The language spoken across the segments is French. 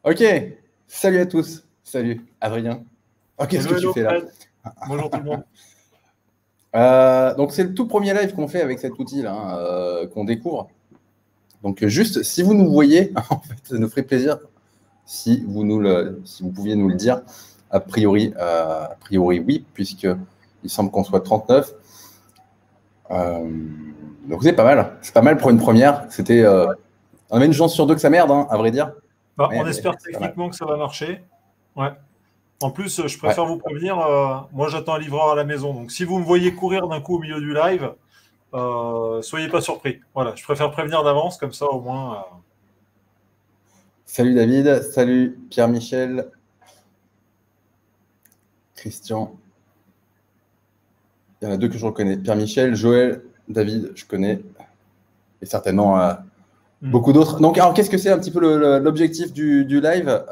Ok, salut à tous. Salut Adrien. Oh, qu'est-ce que Hello, tu hello, fais là? Fred. Bonjour tout le monde. Donc c'est le tout premier live qu'on fait avec cet outil là, hein, qu'on découvre. Donc juste, si vous nous voyez, en fait, ça nous ferait plaisir si vous pouviez nous le dire. A priori oui, puisque il semble qu'on soit 39. Donc c'est pas mal. C'est pas mal pour une première. On avait une chance sur deux que ça merde, hein, à vrai dire. On Mais espère c'est pas mal. techniquement que ça va marcher. Ouais. En plus, je Ouais. préfère vous prévenir, moi j'attends un livreur à la maison. Donc si vous me voyez courir d'un coup au milieu du live, soyez pas surpris. Voilà, je préfère prévenir d'avance, comme ça au moins. Salut David, salut Pierre-Michel, Christian. Il y en a deux que je reconnais. Pierre-Michel, Joël, David, je connais. Et certainement beaucoup d'autres. Donc, alors, qu'est-ce que c'est un petit peu l'objectif du live?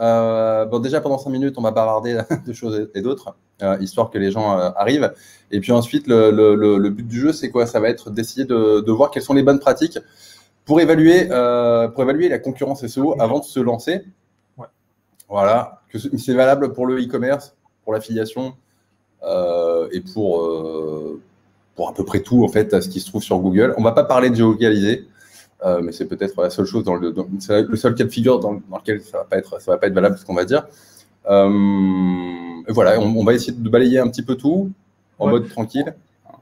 Bon, déjà, pendant 5 minutes, on va bavarder de choses et d'autres, histoire que les gens arrivent. Et puis ensuite, le but du jeu, c'est quoi? Ça va être d'essayer de voir quelles sont les bonnes pratiques pour évaluer la concurrence SEO avant de se lancer. Ouais. Voilà. C'est valable pour le e-commerce, pour l'affiliation et pour à peu près tout, en fait, ce qui se trouve sur Google. On ne va pas parler de géolocaliser, mais c'est peut-être la seule chose, c'est le seul cas de figure dans lequel ça va pas être valable, ce qu'on va dire. Voilà, on va essayer de balayer un petit peu tout, en mode tranquille.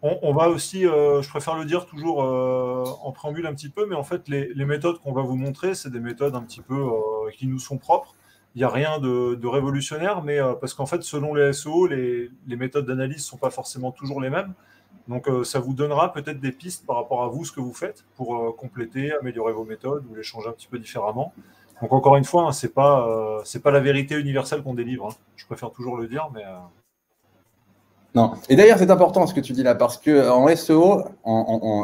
On va aussi, je préfère le dire toujours en préambule un petit peu, mais en fait, les méthodes qu'on va vous montrer, c'est des méthodes un petit peu qui nous sont propres. Il n'y a rien de révolutionnaire, mais parce qu'en fait, selon les SEO, les méthodes d'analyse ne sont pas forcément toujours les mêmes. Donc, ça vous donnera peut-être des pistes par rapport à vous, ce que vous faites, pour compléter, améliorer vos méthodes ou les changer un petit peu différemment. Donc, encore une fois, hein, c'est pas la vérité universelle qu'on délivre. Hein. Je préfère toujours le dire, mais Non. Et d'ailleurs, c'est important ce que tu dis là, parce que en SEO,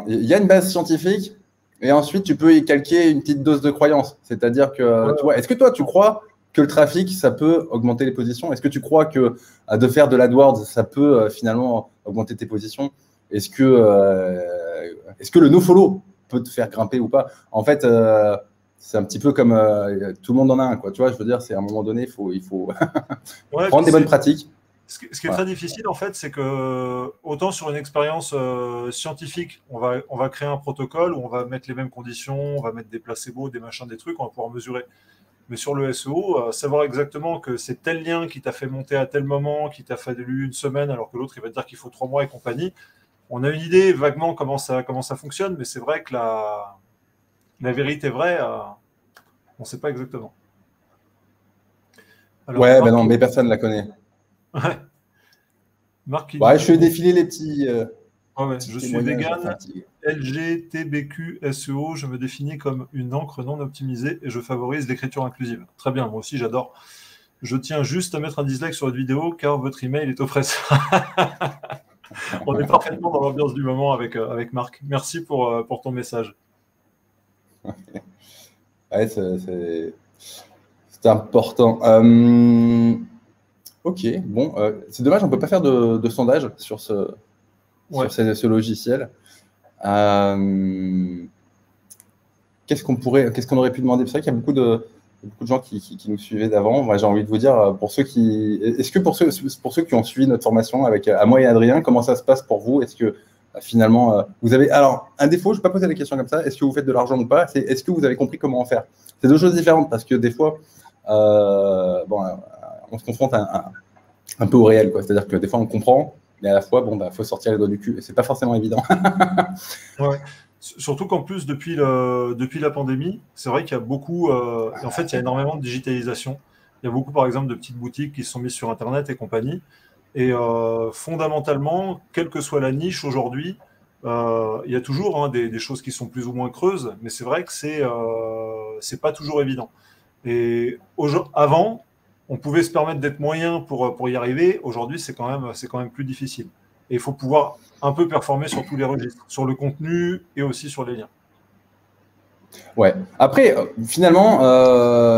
il y a une base scientifique, et ensuite tu peux y calquer une petite dose de croyance. C'est-à-dire que, tu vois, est-ce que toi, tu crois que le trafic, ça peut augmenter les positions? Est-ce que tu crois que de faire de l'AdWords, ça peut finalement augmenter tes positions? Est-ce que le nofollow peut te faire grimper ou pas? En fait, c'est un petit peu comme tout le monde en a un, quoi. Tu vois, je veux dire, c'est à un moment donné, il faut ouais, prendre des bonnes pratiques. Ce qui est très difficile, en fait, c'est que autant sur une expérience scientifique, on va créer un protocole où on va mettre les mêmes conditions, on va mettre des placebos, des machins, des trucs, on va pouvoir mesurer. Mais sur le SEO, savoir exactement que c'est tel lien qui t'a fait monter à tel moment, qui t'a fallu une semaine, alors que l'autre, il va te dire qu'il faut 3 mois et compagnie. On a une idée vaguement comment ça fonctionne, mais c'est vrai que la vérité vraie, on ne sait pas exactement. Alors, Ouais, ben Marc, non, mais personne ne la connaît. ouais. Marc qui Ouais, dit je fais défiler les petits, je suis témoignages. Enfin, vegan, LGTBQ SEO, je me définis comme une encre non optimisée et je favorise l'écriture inclusive. Très bien, moi aussi j'adore. Je tiens juste à mettre un dislike sur votre vidéo car votre email est oppresseur. On est parfaitement dans l'ambiance du moment avec Marc. Merci pour ton message. Ouais, c'est important. Ok, bon, c'est dommage, on ne peut pas faire de sondage sur ce logiciel. Qu'est-ce qu'on aurait pu demander? C'est vrai qu'il y a beaucoup de gens qui nous suivaient d'avant. Moi, j'ai envie de vous dire, est-ce que pour ceux qui ont suivi notre formation avec à moi et Adrien, comment ça se passe pour vous? Est-ce que finalement, vous avez... Alors, un défaut, je ne vais pas poser la question comme ça, est-ce que vous faites de l'argent ou pas? Est-ce que vous avez compris comment en faire? C'est deux choses différentes, parce que des fois, on se confronte un peu au réel, quoi. C'est-à-dire que des fois, on comprend, mais à la fois, faut sortir les doigts du cul, et c'est pas forcément évident. Ouais. Surtout qu'en plus, depuis la pandémie, c'est vrai qu'il y a beaucoup, en fait, il y a énormément de digitalisation. Il y a beaucoup, par exemple, de petites boutiques qui se sont mises sur Internet et compagnie. Et fondamentalement, quelle que soit la niche aujourd'hui, il y a toujours des choses qui sont plus ou moins creuses, mais c'est vrai que c'est pas toujours évident. Et avant, on pouvait se permettre d'être moyen pour y arriver. Aujourd'hui, c'est quand même plus difficile. Et il faut pouvoir un peu performer sur tous les registres, sur le contenu et aussi sur les liens. Ouais. Après, finalement,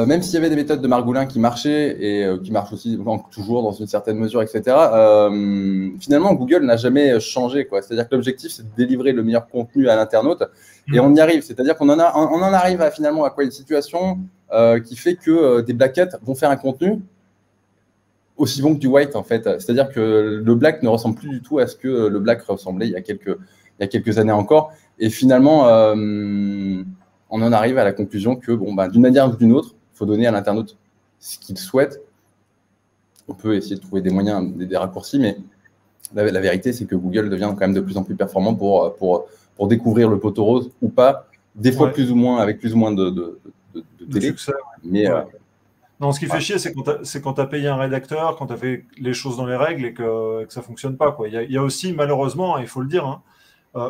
même s'il y avait des méthodes de Margoulin qui marchaient et qui marchent aussi toujours dans une certaine mesure, etc., finalement, Google n'a jamais changé, quoi. C'est-à-dire que l'objectif, c'est de délivrer le meilleur contenu à l'internaute et on y arrive. C'est-à-dire qu'on en arrive à finalement à quoi une situation qui fait que des black hats vont faire un contenu aussi bon que du white, en fait. C'est-à-dire que le black ne ressemble plus du tout à ce que le black ressemblait il y a quelques années encore. Et finalement, on en arrive à la conclusion que, d'une manière ou d'une autre, il faut donner à l'internaute ce qu'il souhaite. On peut essayer de trouver des moyens, des raccourcis, mais la vérité, c'est que Google devient quand même de plus en plus performant pour découvrir le poteau rose ou pas, des fois plus ou moins, avec plus ou moins de télé. Succès. Mais, non, ce qui fait chier, c'est quand tu as payé un rédacteur, quand tu as fait les choses dans les règles et que ça ne fonctionne pas, quoi. Il y a aussi, malheureusement, il faut le dire, hein,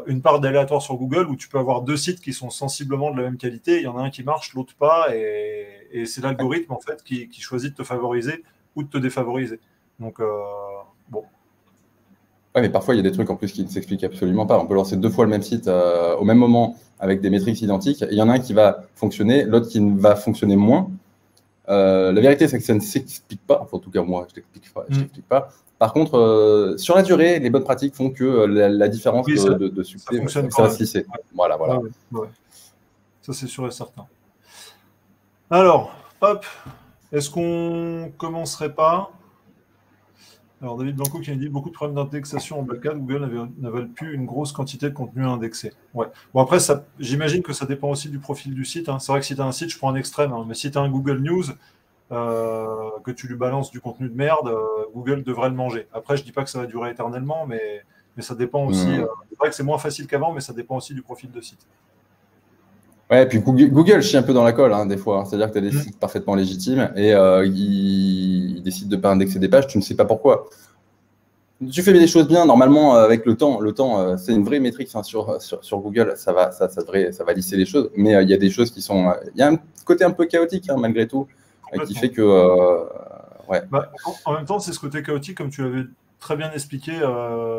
une part d'aléatoire sur Google où tu peux avoir 2 sites qui sont sensiblement de la même qualité. Il y en a un qui marche, l'autre pas. Et c'est l'algorithme, en fait, qui choisit de te favoriser ou de te défavoriser. Donc, bon. Ouais, mais parfois, il y a des trucs en plus qui ne s'expliquent absolument pas. On peut lancer 2 fois le même site au même moment avec des métriques identiques. Il y en a un qui va fonctionner, l'autre qui va fonctionner moins. La vérité, c'est que ça ne s'explique pas. Enfin, en tout cas, moi, je ne t'explique pas. Par contre, sur la durée, les bonnes pratiques font que la différence de succès, ça va se lisser. Voilà. Ouais. Ça, c'est sûr et certain. Alors, hop, est-ce qu'on commencerait pas? Alors, David Blanco qui a dit beaucoup de problèmes d'indexation en Black Hat. Google n'avale plus une grosse quantité de contenu indexé. Ouais. Bon, après, j'imagine que ça dépend aussi du profil du site. Hein. C'est vrai que si tu as un site, je prends un extrême, mais si tu as un Google News, que tu lui balances du contenu de merde, Google devrait le manger. Après, je dis pas que ça va durer éternellement, mais ça dépend aussi. C'est vrai que c'est moins facile qu'avant, mais ça dépend aussi du profil de site. Ouais, puis Google chie un peu dans la colle, des fois. C'est-à-dire que tu as des sites parfaitement légitimes et ils décident de ne pas indexer des pages, tu ne sais pas pourquoi. Tu fais des choses bien, normalement, avec le temps, c'est une vraie métrique sur Google, ça va lisser les choses, mais il y a des choses qui sont... Il y a un côté un peu chaotique, malgré tout, qui fait que... ouais. En même temps, c'est ce côté chaotique, comme tu l'avais très bien expliqué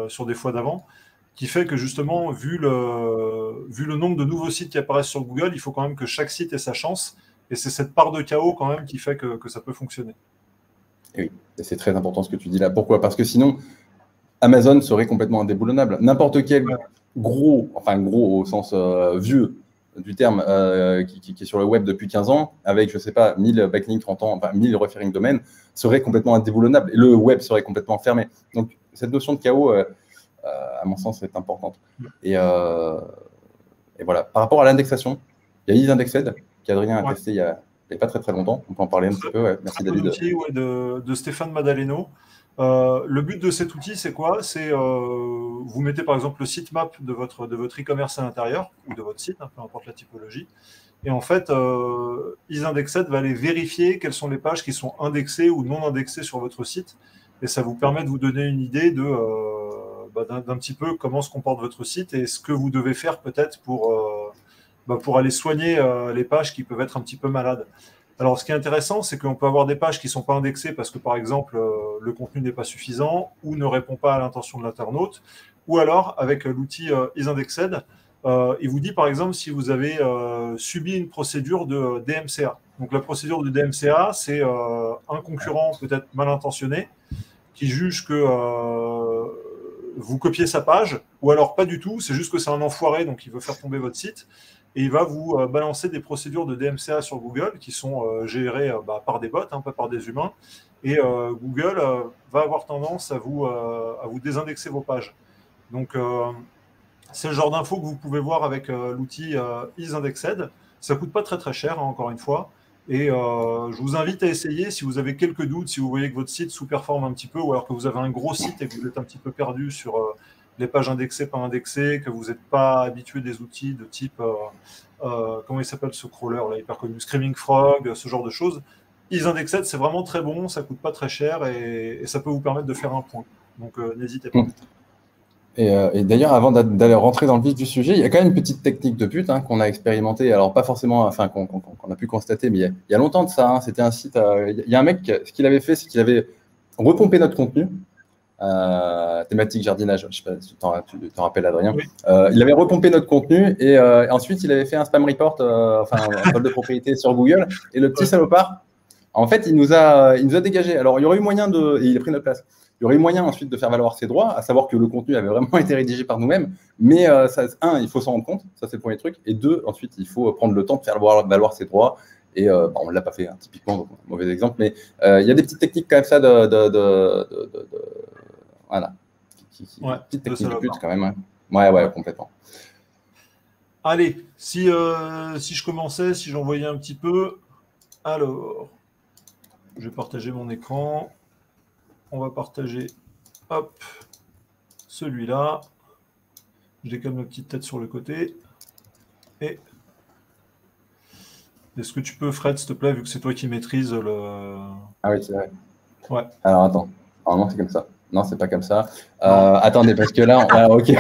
sur des fois d'avant, qui fait que justement, vu le nombre de nouveaux sites qui apparaissent sur Google, il faut quand même que chaque site ait sa chance. Et c'est cette part de chaos quand même qui fait que ça peut fonctionner. Et oui, c'est très important ce que tu dis là. Pourquoi? Parce que sinon, Amazon serait complètement indéboulonnable. N'importe quel gros au sens vieux du terme, qui est sur le web depuis 15 ans, avec, je ne sais pas, 1000 backlinks, 30 ans, 1000 referring domaines, serait complètement indéboulonnable. Et le web serait complètement fermé. Donc, cette notion de chaos... à mon sens, c'est importante. Et voilà. Par rapport à l'indexation, il y a EaseIndexed qu'Adrien a testé il n'y a pas très très longtemps. On peut en parler un petit peu. Ouais. Merci David. Outil, de Stéphane Madaleno. Le but de cet outil, c'est quoi? C'est vous mettez par exemple le sitemap de votre e-commerce à l'intérieur ou de votre site, peu importe la typologie. Et en fait, EaseIndexed va aller vérifier quelles sont les pages qui sont indexées ou non indexées sur votre site. Et ça vous permet de vous donner une idée d'un petit peu comment se comporte votre site et ce que vous devez faire peut-être pour aller soigner les pages qui peuvent être un petit peu malades. Alors, ce qui est intéressant, c'est qu'on peut avoir des pages qui ne sont pas indexées parce que, par exemple, le contenu n'est pas suffisant ou ne répond pas à l'intention de l'internaute. Ou alors, avec l'outil EaseIndexed, il vous dit, par exemple, si vous avez subi une procédure de DMCA. Donc, la procédure de DMCA, c'est un concurrent peut-être mal intentionné qui juge que vous copiez sa page, ou alors pas du tout, c'est juste que c'est un enfoiré, donc il veut faire tomber votre site, et il va vous balancer des procédures de DMCA sur Google qui sont gérées par des bots, pas par des humains, et Google va avoir tendance à vous désindexer vos pages. Donc, c'est le genre d'infos que vous pouvez voir avec l'outil EaseIndexed. Ça ne coûte pas très très cher, encore une fois. Et je vous invite à essayer si vous avez quelques doutes, si vous voyez que votre site sous-performe un petit peu, ou alors que vous avez un gros site et que vous êtes un petit peu perdu sur les pages indexées, pas indexées, que vous n'êtes pas habitué des outils de type, comment il s'appelle ce crawler là, hyper connu, Screaming Frog, ce genre de choses. EaseIndexed, c'est vraiment très bon, ça coûte pas très cher et ça peut vous permettre de faire un point. Donc n'hésitez pas. Et d'ailleurs, avant d'aller rentrer dans le vif du sujet, il y a quand même une petite technique de pute qu'on a expérimentée, alors pas forcément, qu'on a pu constater, mais il y a longtemps de ça. C'était un site, il y a un mec, ce qu'il avait fait, c'est qu'il avait repompé notre contenu, thématique jardinage, je ne sais pas si tu t'en rappelles, Adrien. Oui. Il avait repompé notre contenu et ensuite il avait fait un spam report, un vol de propriété sur Google. Et le petit salopard, en fait, il nous a dégagé. Alors, il y aurait eu moyen et il a pris notre place. Il y aurait eu moyen ensuite de faire valoir ses droits, à savoir que le contenu avait vraiment été rédigé par nous-mêmes. Mais il faut s'en rendre compte, ça c'est le premier truc. Et 2, ensuite, il faut prendre le temps de faire valoir ses droits Et bon, on ne l'a pas fait, hein, typiquement, donc mauvais exemple, mais il y a des petites techniques comme ça voilà. Petites techniques de pute quand même. Hein. Ouais, complètement. Allez, si je commençais, si j'envoyais un petit peu, alors, je vais partager mon écran. On va partager, hop, celui-là. Je décale ma petite tête sur le côté. Et est-ce que tu peux, Fred, s'il te plaît, vu que c'est toi qui maîtrises le... Ah oui, c'est vrai. Ouais. Alors, attends. Normalement, c'est comme ça. Non, c'est pas comme ça. Attendez, parce que là, ah, ok.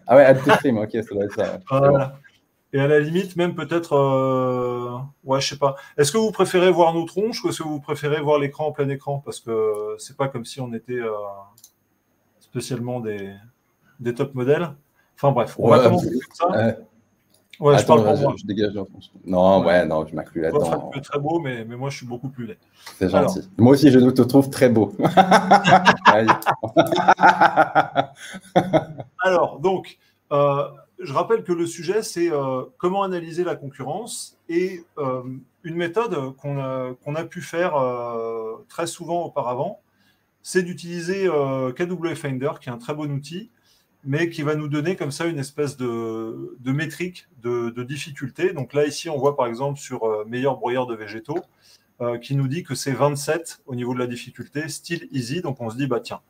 Ah ouais, add to stream, ok, ça doit être ça. Voilà. Et à la limite, même peut-être, ouais, je sais pas. Est-ce que vous préférez voir nos tronches ou est-ce que vous préférez voir l'écran en plein écran? Parce que c'est pas comme si on était spécialement des top modèles. Enfin bref, on va commencer comme ça. Ouais, attends, je parle pour moi. Je dégage. Non, ouais, non, je m'inclus là-dedans. Fred, tu es très beau, mais moi, je suis beaucoup plus laid. C'est gentil. Alors. Moi aussi, je te trouve très beau. Alors, donc, je rappelle que le sujet, c'est comment analyser la concurrence et une méthode qu'on a pu faire très souvent auparavant, c'est d'utiliser KW Finder, qui est un très bon outil, mais qui va nous donner comme ça une espèce de métrique de difficulté. Donc là, ici, on voit par exemple sur meilleur broyeur de végétaux, qui nous dit que c'est 27 au niveau de la difficulté, still easy. Donc on se dit, bah tiens,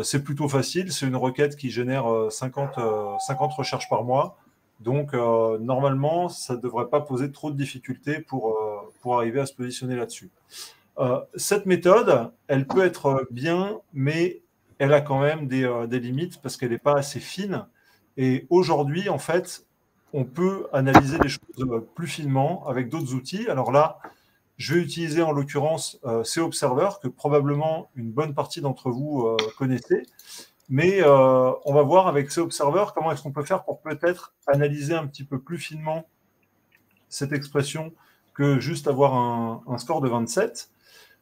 c'est plutôt facile, c'est une requête qui génère 50 recherches par mois. Donc normalement, ça ne devrait pas poser trop de difficultés pour arriver à se positionner là-dessus. Cette méthode, elle peut être bien, mais elle a quand même des limites parce qu'elle n'est pas assez fine. Et aujourd'hui, en fait, on peut analyser les choses plus finement avec d'autres outils. Alors là, je vais utiliser en l'occurrence C-Observer, que probablement une bonne partie d'entre vous connaissez. Mais on va voir avec C-Observer comment est-ce qu'on peut faire pour peut-être analyser un petit peu plus finement cette expression que juste avoir un score de 27.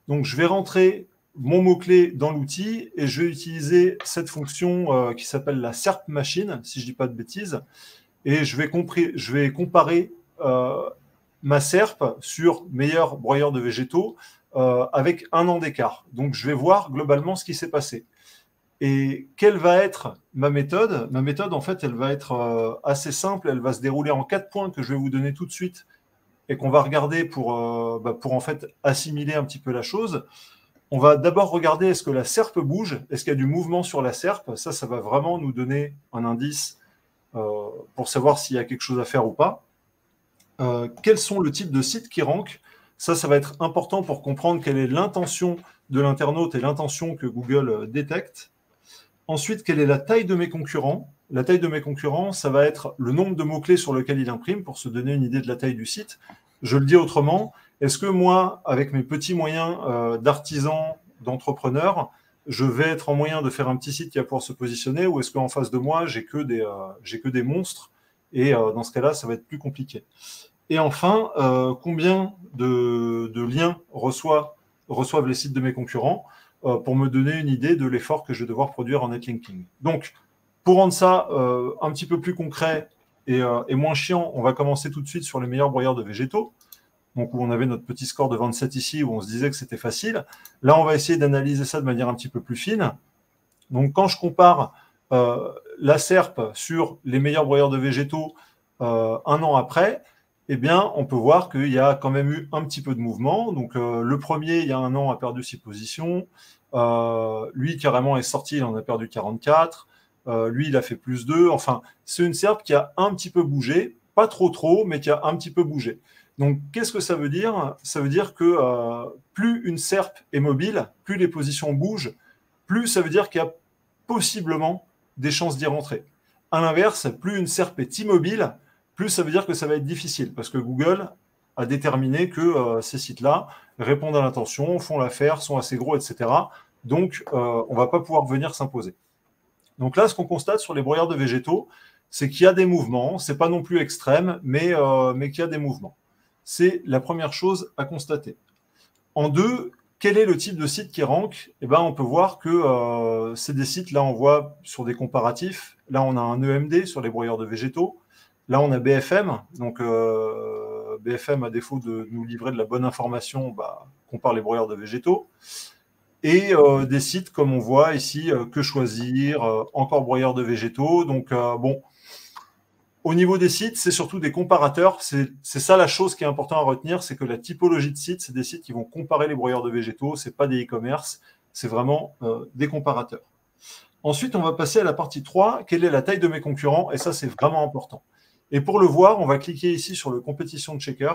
Donc, je vais rentrer mon mot-clé dans l'outil et je vais utiliser cette fonction qui s'appelle la SERP machine, si je ne dis pas de bêtises. Et je vais comparer ma SERP sur meilleur broyeur de végétaux avec un an d'écart. Donc, je vais voir globalement ce qui s'est passé. Et quelle va être ma méthode? Ma méthode, en fait, elle va être assez simple. Elle va se dérouler en 4 points que je vais vous donner tout de suite et qu'on va regarder pour en fait assimiler un petit peu la chose. On va d'abord regarder est-ce que la SERP bouge, est-ce qu'il y a du mouvement sur la SERP. Ça va vraiment nous donner un indice pour savoir s'il y a quelque chose à faire ou pas. Quels sont le type de sites qui rankent? Ça va être important pour comprendre quelle est l'intention de l'internaute et l'intention que Google détecte. Ensuite, quelle est la taille de mes concurrents? La taille de mes concurrents, ça va être le nombre de mots-clés sur lequel il imprime pour se donner une idée de la taille du site. Je le dis autrement, est-ce que moi, avec mes petits moyens d'artisan, d'entrepreneur, je vais être en moyen de faire un petit site qui va pouvoir se positionner ou est-ce qu'en face de moi, j'ai que des monstres et dans ce cas-là, ça va être plus compliqué. Et enfin, combien de liens reçoivent les sites de mes concurrents pour me donner une idée de l'effort que je vais devoir produire en netlinking. Donc, pour rendre ça un petit peu plus concret et moins chiant, on va commencer tout de suite sur les meilleurs broyeurs de végétaux. Donc, où on avait notre petit score de 27 ici, où on se disait que c'était facile. Là, on va essayer d'analyser ça de manière un petit peu plus fine. Donc, quand je compare la SERP sur les meilleurs broyeurs de végétaux un an après, eh bien, on peut voir qu'il y a quand même eu un petit peu de mouvement. Donc, le premier, il y a un an, a perdu 6 positions. Lui, carrément, est sorti, il en a perdu 44. Lui, il a fait plus 2. Enfin, c'est une SERP qui a un petit peu bougé. Pas trop, mais qui a un petit peu bougé. Donc, qu'est-ce que ça veut dire? Ça veut dire que plus une SERP est mobile, plus les positions bougent, plus ça veut dire qu'il y a possiblement des chances d'y rentrer. À l'inverse, plus une SERP est immobile, plus ça veut dire que ça va être difficile, parce que Google a déterminé que ces sites-là répondent à l'intention, font l'affaire, sont assez gros, etc. Donc, on ne va pas pouvoir venir s'imposer. Donc là, ce qu'on constate sur les broyeurs de végétaux, c'est qu'il y a des mouvements. Ce n'est pas non plus extrême, mais qu'il y a des mouvements. C'est la première chose à constater. En deux, quel est le type de site qui rank? Eh ben, on peut voir que c'est des sites, là on voit sur des comparatifs, là on a un EMD sur les broyeurs de végétaux, là on a BFM, donc BFM, à défaut de nous livrer de la bonne information, compare les broyeurs de végétaux. Et des sites comme on voit ici, Que Choisir, encore broyeurs de végétaux. Donc, bon, au niveau des sites, c'est surtout des comparateurs. C'est ça la chose qui est importante à retenir, c'est que la typologie de sites, c'est des sites qui vont comparer les broyeurs de végétaux. Ce n'est pas des e-commerce, c'est vraiment des comparateurs. Ensuite, on va passer à la partie 3. Quelle est la taille de mes concurrents? Et ça, c'est vraiment important. Et pour le voir, on va cliquer ici sur le compétition checker.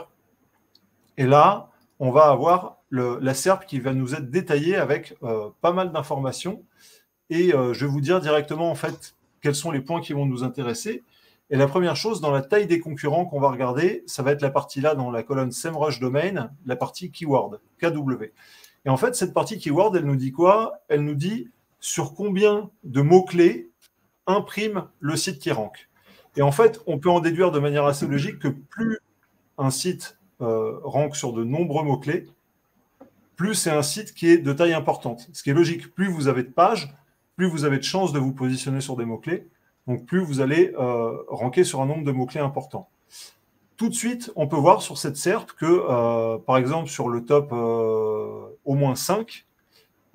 Et là, on va avoir la SERP qui va nous être détaillée avec pas mal d'informations. Et je vais vous dire directement, en fait, quels sont les points qui vont nous intéresser. Et la première chose, dans la taille des concurrents qu'on va regarder, ça va être la partie là, dans la colonne SEMrush Domain, la partie Keyword, KW. Et en fait, cette partie Keyword, elle nous dit quoi? Elle nous dit sur combien de mots-clés imprime le site qui rank. Et en fait, on peut en déduire de manière assez logique que plus un site rank sur de nombreux mots-clés, plus c'est un site qui est de taille importante. Ce qui est logique, plus vous avez de pages, plus vous avez de chances de vous positionner sur des mots-clés, donc plus vous allez ranker sur un nombre de mots-clés important. Tout de suite, on peut voir sur cette SERP que, par exemple, sur le top au moins 5,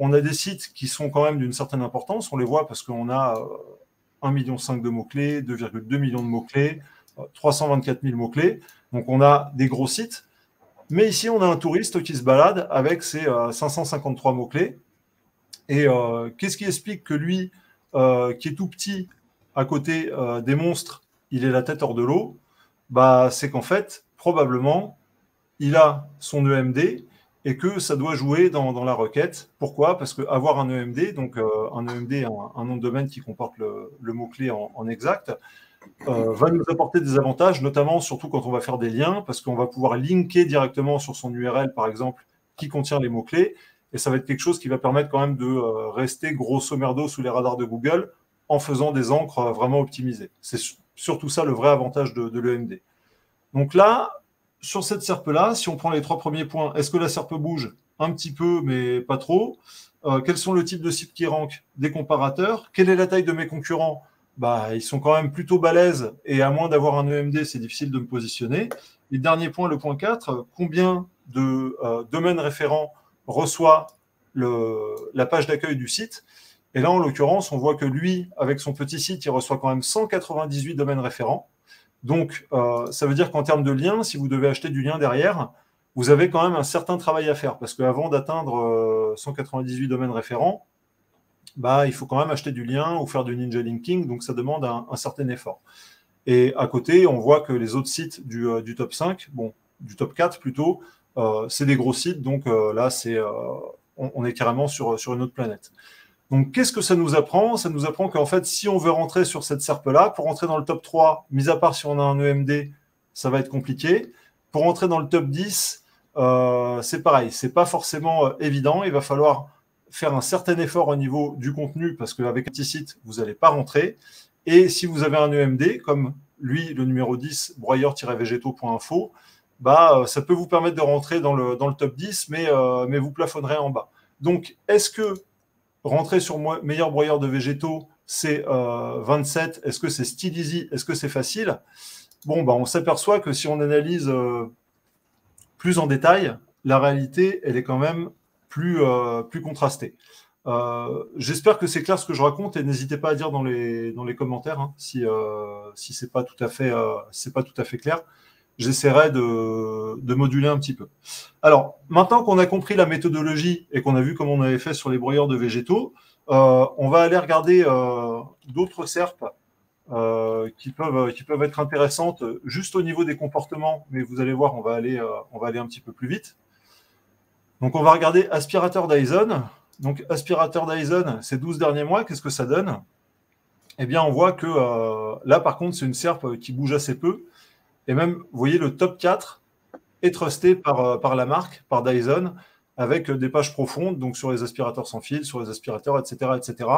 on a des sites qui sont quand même d'une certaine importance. On les voit parce qu'on a 1,5 million de mots-clés, 2,2 millions de mots-clés, 324 000 mots-clés. Donc, on a des gros sites. Mais ici, on a un touriste qui se balade avec ses 553 mots-clés. Et qu'est-ce qui explique que lui, qui est tout petit, à côté des monstres, il est la tête hors de l'eau? C'est qu'en fait, probablement, il a son EMD et que ça doit jouer dans la requête. Pourquoi? Parce qu'avoir un EMD, donc un EMD, un nom de domaine qui comporte le mot-clé en exact, va nous apporter des avantages, notamment surtout quand on va faire des liens, parce qu'on va pouvoir linker directement sur son URL, par exemple, qui contient les mots-clés, et ça va être quelque chose qui va permettre quand même de rester grosso merdo sous les radars de Google en faisant des encres vraiment optimisées. C'est surtout ça le vrai avantage de l'EMD. Donc là, sur cette SERP-là, si on prend les 3 premiers points, est-ce que la SERP bouge? Un petit peu, mais pas trop. Quels sont le type de sites qui rankent? Des comparateurs. Quelle est la taille de mes concurrents? Ils sont quand même plutôt balèzes, et à moins d'avoir un EMD, c'est difficile de me positionner. Et dernier point, le point 4, combien de domaines référents reçoit la page d'accueil du site? Et là, en l'occurrence, on voit que lui, avec son petit site, il reçoit quand même 198 domaines référents. Donc, ça veut dire qu'en termes de liens, si vous devez acheter du lien derrière, vous avez quand même un certain travail à faire, parce qu'avant d'atteindre 198 domaines référents, il faut quand même acheter du lien ou faire du ninja linking, donc ça demande un certain effort. Et à côté, on voit que les autres sites du top 5, du top 4 plutôt, c'est des gros sites, donc là, on est carrément sur une autre planète. Donc, qu'est-ce que ça nous apprend? Ça nous apprend qu'en fait, si on veut rentrer sur cette SERP-là, pour rentrer dans le top 3, mis à part si on a un EMD, ça va être compliqué. Pour rentrer dans le top 10, c'est pareil, c'est pas forcément évident. Il va falloir faire un certain effort au niveau du contenu, parce qu'avec un petit site, vous n'allez pas rentrer. Et si vous avez un EMD, comme lui, le numéro 10, broyeur-végétaux.info, ça peut vous permettre de rentrer dans le top 10, mais vous plafonnerez en bas. Donc, est-ce que rentrer sur meilleur broyeur de végétaux, c'est 27. Est-ce que c'est still easy? Est-ce que c'est facile? On s'aperçoit que si on analyse plus en détail, la réalité, elle est quand même plus contrastée. J'espère que c'est clair ce que je raconte, et n'hésitez pas à dire dans les commentaires si c'est pas tout à fait clair. J'essaierai de moduler un petit peu. Alors, maintenant qu'on a compris la méthodologie et qu'on a vu comment on avait fait sur les broyeurs de végétaux, on va aller regarder d'autres SERP qui peuvent être intéressantes juste au niveau des comportements, mais vous allez voir, on va aller un petit peu plus vite. Donc, on va regarder aspirateur Dyson. Donc, aspirateur Dyson, ces 12 derniers mois, qu'est-ce que ça donne? Eh bien, on voit que là, par contre, c'est une SERP qui bouge assez peu. Et même, vous voyez, le top 4 est trusté par la marque, par Dyson, avec des pages profondes, donc sur les aspirateurs sans fil, sur les aspirateurs, etc., etc.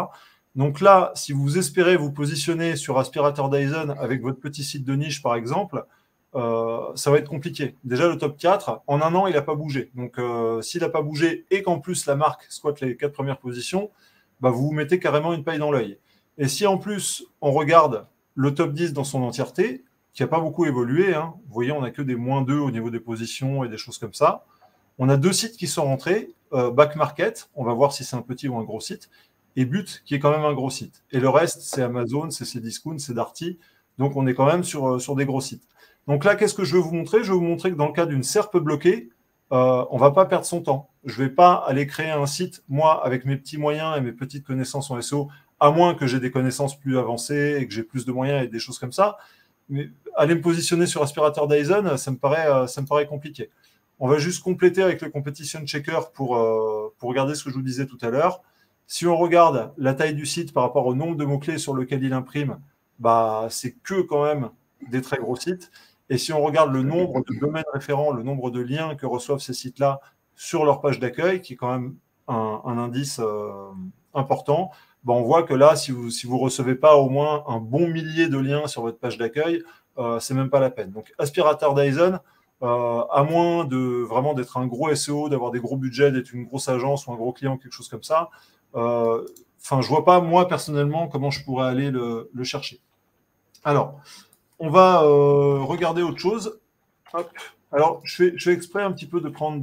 Donc là, si vous espérez vous positionner sur aspirateur Dyson avec votre petit site de niche, par exemple, ça va être compliqué. Déjà, le top 4, en un an, il n'a pas bougé. Donc, s'il n'a pas bougé et qu'en plus la marque squatte les 4 premières positions, vous vous mettez carrément une paille dans l'œil. Et si en plus, on regarde le top 10 dans son entièreté, qui n'a pas beaucoup évolué. Hein. Vous voyez, on n'a que des -2 au niveau des positions et des choses comme ça. On a 2 sites qui sont rentrés, Back Market, on va voir si c'est un petit ou un gros site, et But, qui est quand même un gros site. Et le reste, c'est Amazon, c'est Cdiscount, c'est Darty. Donc, on est quand même sur des gros sites. Donc là, qu'est-ce que je veux vous montrer? Je vais vous montrer que dans le cas d'une SERP bloquée, on ne va pas perdre son temps. Je ne vais pas aller créer un site, moi, avec mes petits moyens et mes petites connaissances en SEO, à moins que j'ai des connaissances plus avancées et que j'ai plus de moyens et des choses comme ça. Mais aller me positionner sur aspirateur Dyson, ça me paraît compliqué. On va juste compléter avec le Competition Checker pour regarder ce que je vous disais tout à l'heure. Si on regarde la taille du site par rapport au nombre de mots-clés sur lequel il imprime, bah, c'est que quand même des très gros sites. Et si on regarde le nombre de domaines référents, le nombre de liens que reçoivent ces sites-là sur leur page d'accueil, qui est quand même un indice important, bah, on voit que là, si vous ne recevez pas au moins un bon millier de liens sur votre page d'accueil, c'est même pas la peine. Donc, aspirateur Dyson, à moins vraiment d'être un gros SEO, d'avoir des gros budgets, d'être une grosse agence ou un gros client, quelque chose comme ça, je vois pas, moi, personnellement, comment je pourrais aller le chercher. Alors, on va regarder autre chose. Hop. Alors, je fais exprès un petit peu de prendre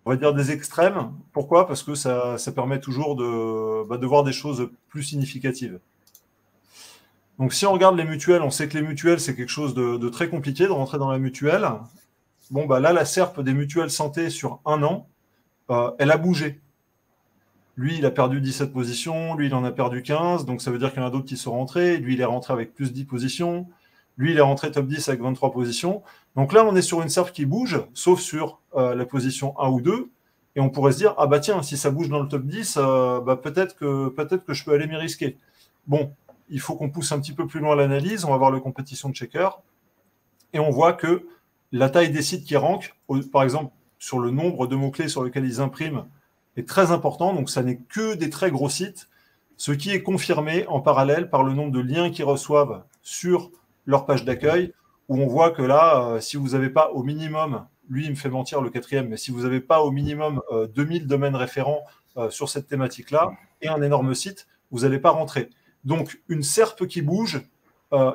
on va dire des extrêmes. Pourquoi? Parce que ça permet toujours de voir des choses plus significatives. Donc, si on regarde les mutuelles, on sait que les mutuelles, c'est quelque chose de très compliqué de rentrer dans la mutuelle. Bon, bah là, la SERP des mutuelles santé sur 1 an, elle a bougé. Lui, il a perdu 17 positions, lui, il en a perdu 15, donc ça veut dire qu'il y en a d'autres qui sont rentrés. Lui, il est rentré avec plus 10 positions. Lui, il est rentré top 10 avec 23 positions. Donc là, on est sur une SERP qui bouge, sauf sur la position 1 ou 2. Et on pourrait se dire, ah bah tiens, si ça bouge dans le top 10, peut-être que je peux aller m'y risquer. Bon, il faut qu'on pousse un petit peu plus loin l'analyse. On va voir le competition checker. Et on voit que la taille des sites qui rankent, par exemple, sur le nombre de mots-clés sur lesquels ils impriment, est très important. Donc, ça n'est que des très gros sites, ce qui est confirmé en parallèle par le nombre de liens qu'ils reçoivent sur leur page d'accueil, où on voit que là, si vous n'avez pas au minimum, lui, il me fait mentir le 4e, mais si vous n'avez pas au minimum 2000 domaines référents sur cette thématique-là et un énorme site, vous n'allez pas rentrer. Donc, une SERP qui bouge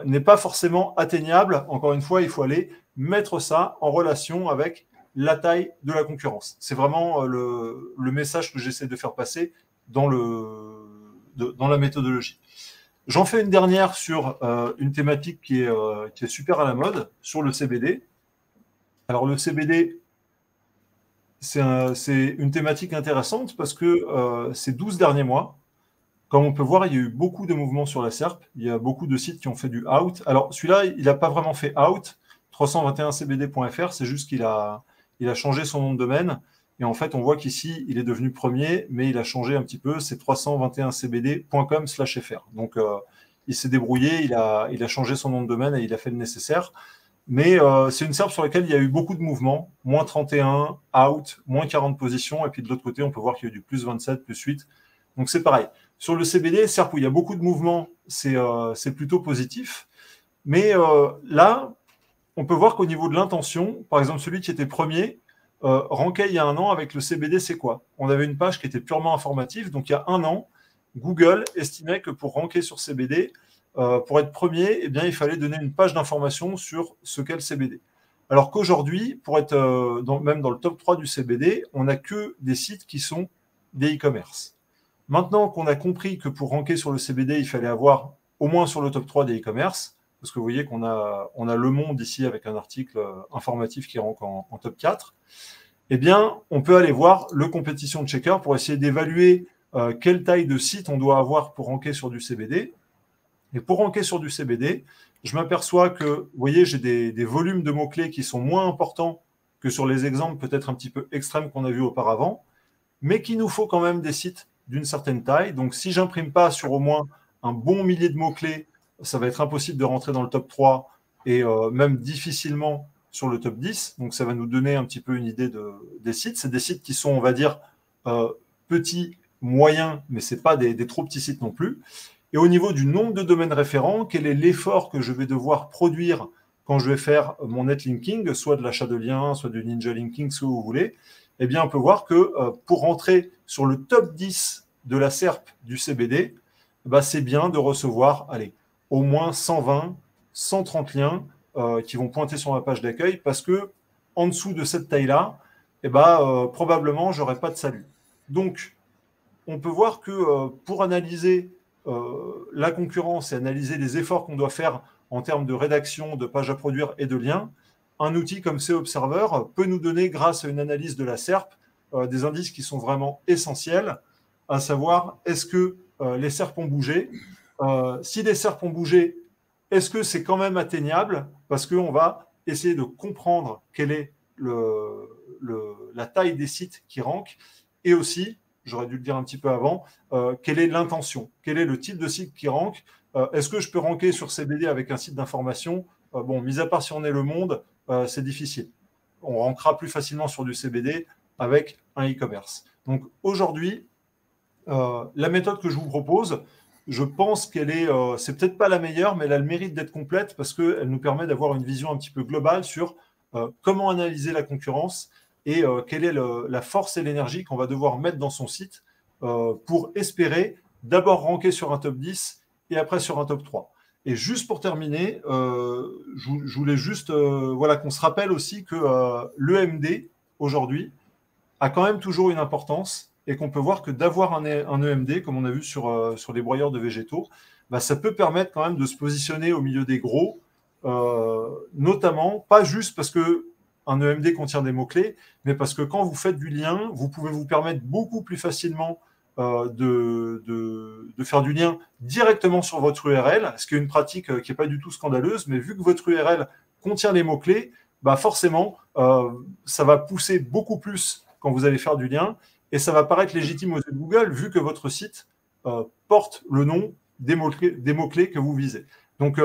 n'est pas forcément atteignable. Encore une fois, il faut aller mettre ça en relation avec la taille de la concurrence. C'est vraiment le message que j'essaie de faire passer dans la méthodologie. J'en fais une dernière sur une thématique qui est super à la mode, sur le CBD. Alors le CBD, c'est une thématique intéressante parce que ces 12 derniers mois, comme on peut voir, il y a eu beaucoup de mouvements sur la SERP. Il y a beaucoup de sites qui ont fait du out. Alors celui-là, il n'a pas vraiment fait out, 321cbd.fr, c'est juste qu'il a changé son nom de domaine. Et en fait, on voit qu'ici, il est devenu premier, mais il a changé un petit peu. C'est 321cbd.com/fr. Donc, il s'est débrouillé, il a changé son nom de domaine et il a fait le nécessaire. Mais c'est une SERP sur laquelle il y a eu beaucoup de mouvements. Moins 31, out, moins 40 positions. Et puis de l'autre côté, on peut voir qu'il y a eu du plus 27, plus 8. Donc, c'est pareil. Sur le CBD, SERP où il y a beaucoup de mouvements, c'est plutôt positif. Mais là, on peut voir qu'au niveau de l'intention, par exemple, celui qui était premier, rankait il y a 1 an avec le CBD, c'est quoi? On avait une page qui était purement informative. Donc, il y a 1 an, Google estimait que pour ranker sur CBD, pour être premier, eh bien, il fallait donner une page d'information sur ce qu'est le CBD. Alors qu'aujourd'hui, pour être même dans le top 3 du CBD, on n'a que des sites qui sont des e-commerce. Maintenant qu'on a compris que pour ranker sur le CBD, il fallait avoir au moins sur le top 3 des e-commerce, parce que vous voyez qu'on a Le Monde ici avec un article informatif qui rank en top 4, eh bien, on peut aller voir le competition checker pour essayer d'évaluer quelle taille de site on doit avoir pour ranker sur du CBD. Et pour ranker sur du CBD, je m'aperçois que, vous voyez, j'ai des volumes de mots-clés qui sont moins importants que sur les exemples peut-être un petit peu extrêmes qu'on a vus auparavant, mais qu'il nous faut quand même des sites d'une certaine taille. Donc, si je n'imprime pas sur au moins un bon millier de mots-clés, ça va être impossible de rentrer dans le top 3 et même difficilement sur le top 10. Donc, ça va nous donner un petit peu une idée des sites. C'est des sites qui sont, on va dire, petits, moyens, mais ce n'est pas des trop petits sites non plus. Et au niveau du nombre de domaines référents, quel est l'effort que je vais devoir produire quand je vais faire mon netlinking, soit de l'achat de liens, soit du ninja linking, ce que vous voulez, eh bien, on peut voir que pour rentrer sur le top 10 de la SERP du CBD, bah, c'est bien de recevoir, allez, au moins 120, 130 liens qui vont pointer sur ma page d'accueil parce que en dessous de cette taille-là, probablement, je n'aurai pas de salut. Donc, on peut voir que pour analyser la concurrence et analyser les efforts qu'on doit faire en termes de rédaction, de pages à produire et de liens, un outil comme SEO Observer peut nous donner, grâce à une analyse de la SERP, des indices qui sont vraiment essentiels, à savoir, est-ce que les SERP ont bougé? Si les SERP ont bougé, est-ce que c'est quand même atteignable? Parce qu'on va essayer de comprendre quelle est la taille des sites qui rankent, et aussi, j'aurais dû le dire un petit peu avant, quelle est l'intention? Quel est le type de site qui rank? Est-ce que je peux ranker sur CBD avec un site d'information? Bon, mis à part si on est Le Monde, c'est difficile. On rankera plus facilement sur du CBD avec un e-commerce. Donc aujourd'hui, la méthode que je vous propose, je pense qu'elle est, c'est peut-être pas la meilleure, mais elle a le mérite d'être complète parce qu'elle nous permet d'avoir une vision un petit peu globale sur comment analyser la concurrence et quelle est la force et l'énergie qu'on va devoir mettre dans son site pour espérer d'abord ranker sur un top 10 et après sur un top 3. Et juste pour terminer, je voulais juste qu'on se rappelle aussi que l'EMD, aujourd'hui, a quand même toujours une importance et qu'on peut voir que d'avoir un EMD, comme on a vu sur les broyeurs de végétaux, ça peut permettre quand même de se positionner au milieu des gros, notamment, pas juste parce que un EMD contient des mots-clés, mais parce que quand vous faites du lien, vous pouvez vous permettre beaucoup plus facilement de faire du lien directement sur votre URL, ce qui est une pratique qui n'est pas du tout scandaleuse, mais vu que votre URL contient les mots-clés, forcément, ça va pousser beaucoup plus quand vous allez faire du lien, et ça va paraître légitime aux yeux de Google, vu que votre site porte le nom des mots-clés que vous visez. Donc,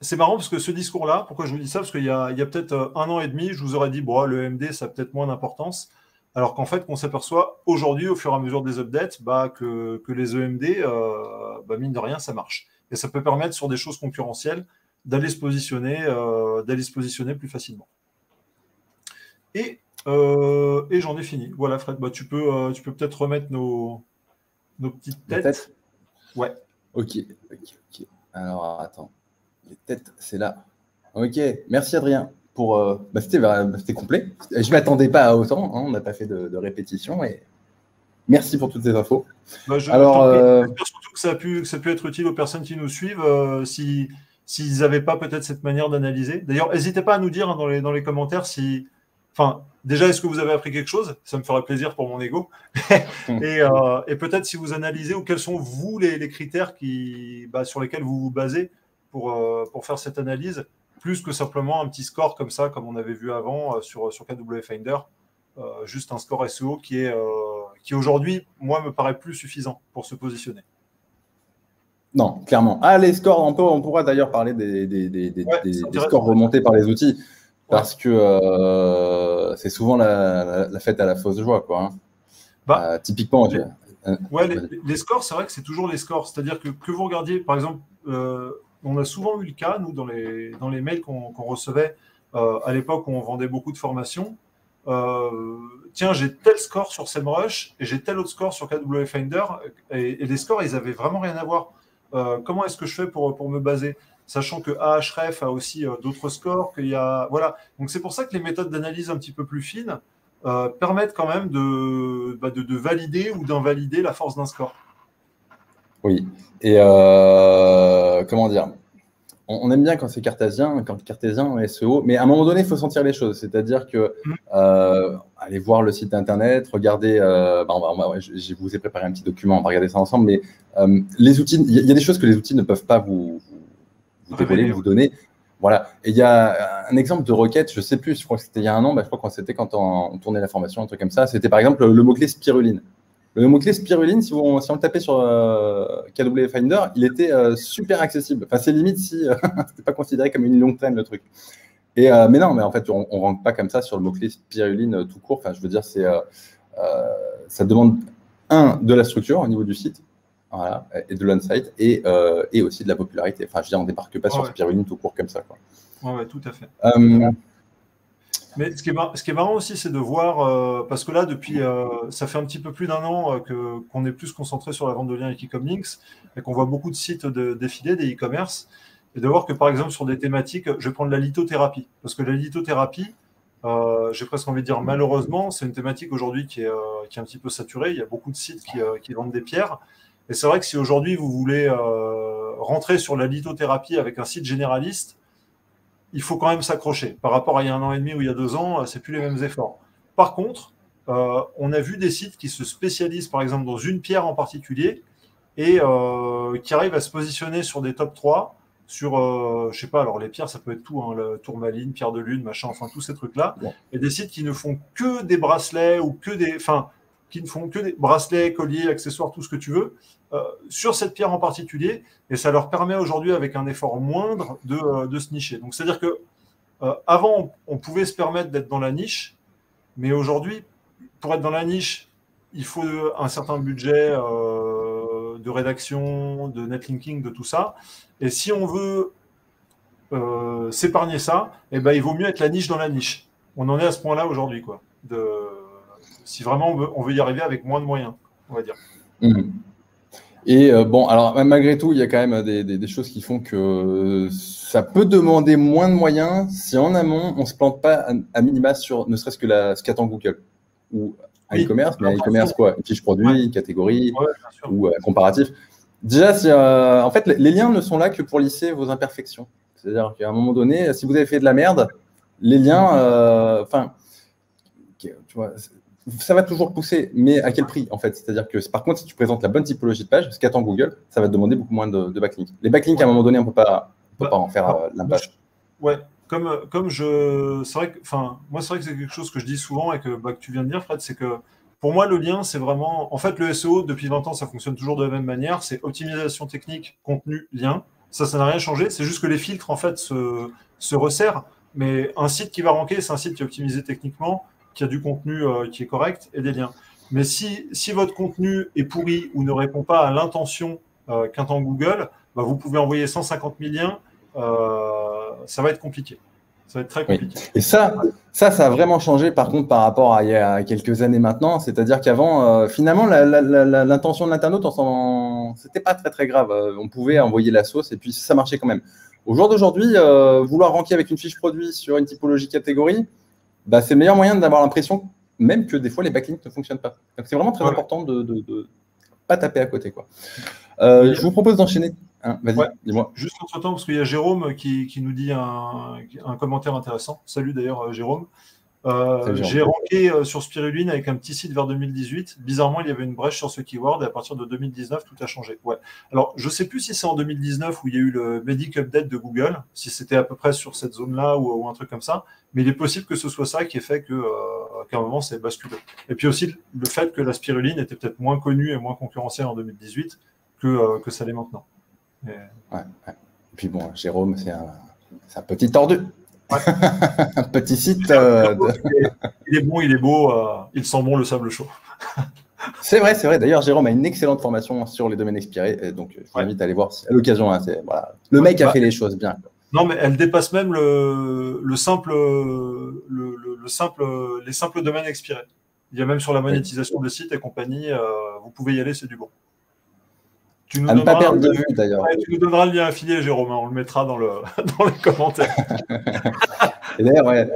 c'est marrant parce que ce discours-là, pourquoi je vous dis ça? Parce qu'il y a peut-être 1 an et demi, je vous aurais dit, bon, le EMD, ça a peut-être moins d'importance, alors qu'en fait, on s'aperçoit aujourd'hui, au fur et à mesure des updates, que les EMD, mine de rien, ça marche. Et ça peut permettre, sur des choses concurrentielles, d'aller se positionner plus facilement. Et j'en ai fini. Voilà, Fred, tu peux peut-être remettre nos petites têtes. Ouais. Ok. Alors, attends. Les têtes, c'est là. Ok, merci Adrien. C'était complet. Je ne m'attendais pas à autant. On n'a pas fait de répétition. Et merci pour toutes ces infos. J'espère surtout que ça a pu être utile aux personnes qui nous suivent, s'ils n'avaient pas peut-être cette manière d'analyser. D'ailleurs, n'hésitez pas à nous dire dans les commentaires si... Enfin, déjà, est-ce que vous avez appris quelque chose? Ça me ferait plaisir pour mon ego. Et peut-être si vous analysez, ou quels sont, vous, les critères sur lesquels vous vous basez pour faire cette analyse, plus que simplement un petit score comme ça, comme on avait vu avant sur KW Finder, juste un score SEO qui aujourd'hui, moi, me paraît plus suffisant pour se positionner. Non, clairement. Les scores, on pourra d'ailleurs parler des scores remontés par les outils, parce que c'est souvent la fête à la fausse joie, quoi. Typiquement. Les scores, c'est vrai que c'est toujours les scores. C'est-à-dire que vous regardiez, par exemple, on a souvent eu le cas, nous, dans les mails qu'on recevait à l'époque où on vendait beaucoup de formations. Tiens, j'ai tel score sur SEMrush et j'ai tel autre score sur KW Finder, et les scores, ils avaient vraiment rien à voir. Comment est-ce que je fais pour me baser, sachant que Ahref a aussi d'autres scores, voilà. Donc c'est pour ça que les méthodes d'analyse un petit peu plus fines permettent quand même de valider ou d'invalider la force d'un score. Oui. Et comment dire, on aime bien quand c'est cartésien en SEO, mais à un moment donné, il faut sentir les choses. C'est-à-dire que allez voir le site internet, regardez. Je vous ai préparé un petit document, on va regarder ça ensemble. Mais les outils, il y a des choses que les outils ne peuvent pas vous dévoiler, vous donner. Voilà. Et il y a un exemple de requête, je ne sais plus, je crois que c'était il y a 1 an, je crois que c'était quand on tournait la formation, un truc comme ça. C'était par exemple le mot-clé spiruline. Le mot-clé spiruline, si on le tapait sur KW Finder, il était super accessible. Enfin, c'est limite si c'était pas considéré comme une longue traîne, le truc. Mais non, mais en fait, on ne rentre pas comme ça sur le mot-clé spiruline tout court. Enfin, je veux dire, ça demande, de la structure au niveau du site, voilà, et de l'on-site, et aussi de la popularité. Enfin, je veux dire, on ne débarque pas sur spiruline tout court comme ça, quoi. Ouais, tout à fait. Mais ce qui est marrant aussi, c'est de voir, parce que là, depuis, ça fait un petit peu plus d'1 an qu'on est plus concentré sur la vente de liens avec Ecomlinks, et qu'on voit beaucoup de sites défiler, des e-commerce. et de voir que, par exemple, sur des thématiques, je vais prendre la lithothérapie. Parce que la lithothérapie, j'ai presque envie de dire malheureusement, c'est une thématique aujourd'hui qui est un petit peu saturée. Il y a beaucoup de sites qui vendent des pierres. Et c'est vrai que si aujourd'hui vous voulez rentrer sur la lithothérapie avec un site généraliste, il faut quand même s'accrocher. Par rapport à il y a 1 an et demi ou il y a 2 ans, c'est plus les mêmes efforts. Par contre, on a vu des sites qui se spécialisent par exemple dans une pierre en particulier et qui arrivent à se positionner sur des top 3 sur, je sais pas, alors les pierres, ça peut être tout, hein, la tourmaline, pierre de lune, machin, enfin tous ces trucs-là, et des sites qui ne font que des bracelets ou que des, enfin, qui ne font que des bracelets, colliers, accessoires, tout ce que tu veux, sur cette pierre en particulier, et ça leur permet aujourd'hui, avec un effort moindre, de se nicher. Donc c'est-à-dire que avant, on pouvait se permettre d'être dans la niche, mais aujourd'hui, pour être dans la niche, il faut un certain budget de rédaction, de netlinking, de tout ça. Et si on veut s'épargner ça, eh ben, il vaut mieux être la niche dans la niche. On en est à ce point-là aujourd'hui, quoi. Si vraiment on veut y arriver avec moins de moyens, on va dire. Mmh. Et bon, alors malgré tout, il y a quand même des choses qui font que ça peut demander moins de moyens si en amont, on ne se plante pas à minima sur ne serait-ce que ce qu'attend Google. Ou un e-commerce, mais un e-commerce quoi? Une fiche produit, une catégorie ou comparatif. Déjà, en fait, les liens ne sont là que pour lisser vos imperfections. C'est-à-dire qu'à un moment donné, si vous avez fait de la merde, les liens, tu vois, ça va toujours pousser, mais à quel prix en fait? C'est-à-dire que par contre, si tu présentes la bonne typologie de page, ce qu'attend Google, ça va te demander beaucoup moins de backlinks. Les backlinks, à un moment donné, on ne peut pas en faire l'impasse. Ouais, c'est vrai que, enfin, moi, c'est vrai que c'est quelque chose que je dis souvent et que tu viens de dire, Fred, c'est que pour moi, le lien, c'est vraiment, en fait, le SEO, depuis 20 ans, ça fonctionne toujours de la même manière. C'est optimisation technique, contenu, lien. Ça n'a rien changé. C'est juste que les filtres, en fait, se resserrent. Mais un site qui va ranker, c'est un site qui est optimisé techniquement, qui a du contenu qui est correct et des liens. Mais si votre contenu est pourri ou ne répond pas à l'intention qu'attend Google, bah, vous pouvez envoyer 150 000 liens. Ça va être compliqué. Ça va être très compliqué. Oui. Et ça a vraiment changé par contre par rapport à il y a quelques années maintenant. C'est-à-dire qu'avant, finalement, l'intention de l'internaute, c'était pas très très grave. On pouvait envoyer la sauce et puis ça marchait quand même. Au jour d'aujourd'hui, vouloir ranker avec une fiche produit sur une typologie catégorie, bah, c'est le meilleur moyen d'avoir l'impression même que des fois les backlinks ne fonctionnent pas. Donc c'est vraiment très important de pas taper à côté, quoi. Je vous propose d'enchaîner. Hein, vas-y, dis-moi. Juste entre-temps, parce qu'il y a Jérôme qui nous dit un commentaire intéressant. Salut d'ailleurs Jérôme. J'ai ranké sur Spiruline avec un petit site vers 2018. Bizarrement, il y avait une brèche sur ce keyword et à partir de 2019, tout a changé. Ouais. Alors, je ne sais plus si c'est en 2019 où il y a eu le Medic Update de Google, si c'était à peu près sur cette zone-là ou un truc comme ça, mais il est possible que ce soit ça qui ait fait qu'à un moment, ça ait basculé. Et puis aussi, le fait que la Spiruline était peut-être moins connue et moins concurrentielle en 2018 que ça l'est maintenant. Ouais. Et puis bon, Jérôme, c'est un petit tordu. Ouais. Un petit site. Il est bon, il est beau, il sent bon le sable chaud. C'est vrai. D'ailleurs, Jérôme a une excellente formation sur les domaines expirés. Et donc, je vous invite à aller voir à l'occasion. Hein, voilà. Le mec a fait les choses bien. Non, mais elle dépasse même les simples domaines expirés. Il y a même sur la monétisation des sites et compagnie, vous pouvez y aller, c'est du bon. À ne pas perdre de vue, d'ailleurs. Ouais, tu nous donneras le lien affilié, Jérôme. On le mettra dans les commentaires. Et d'ailleurs, ouais.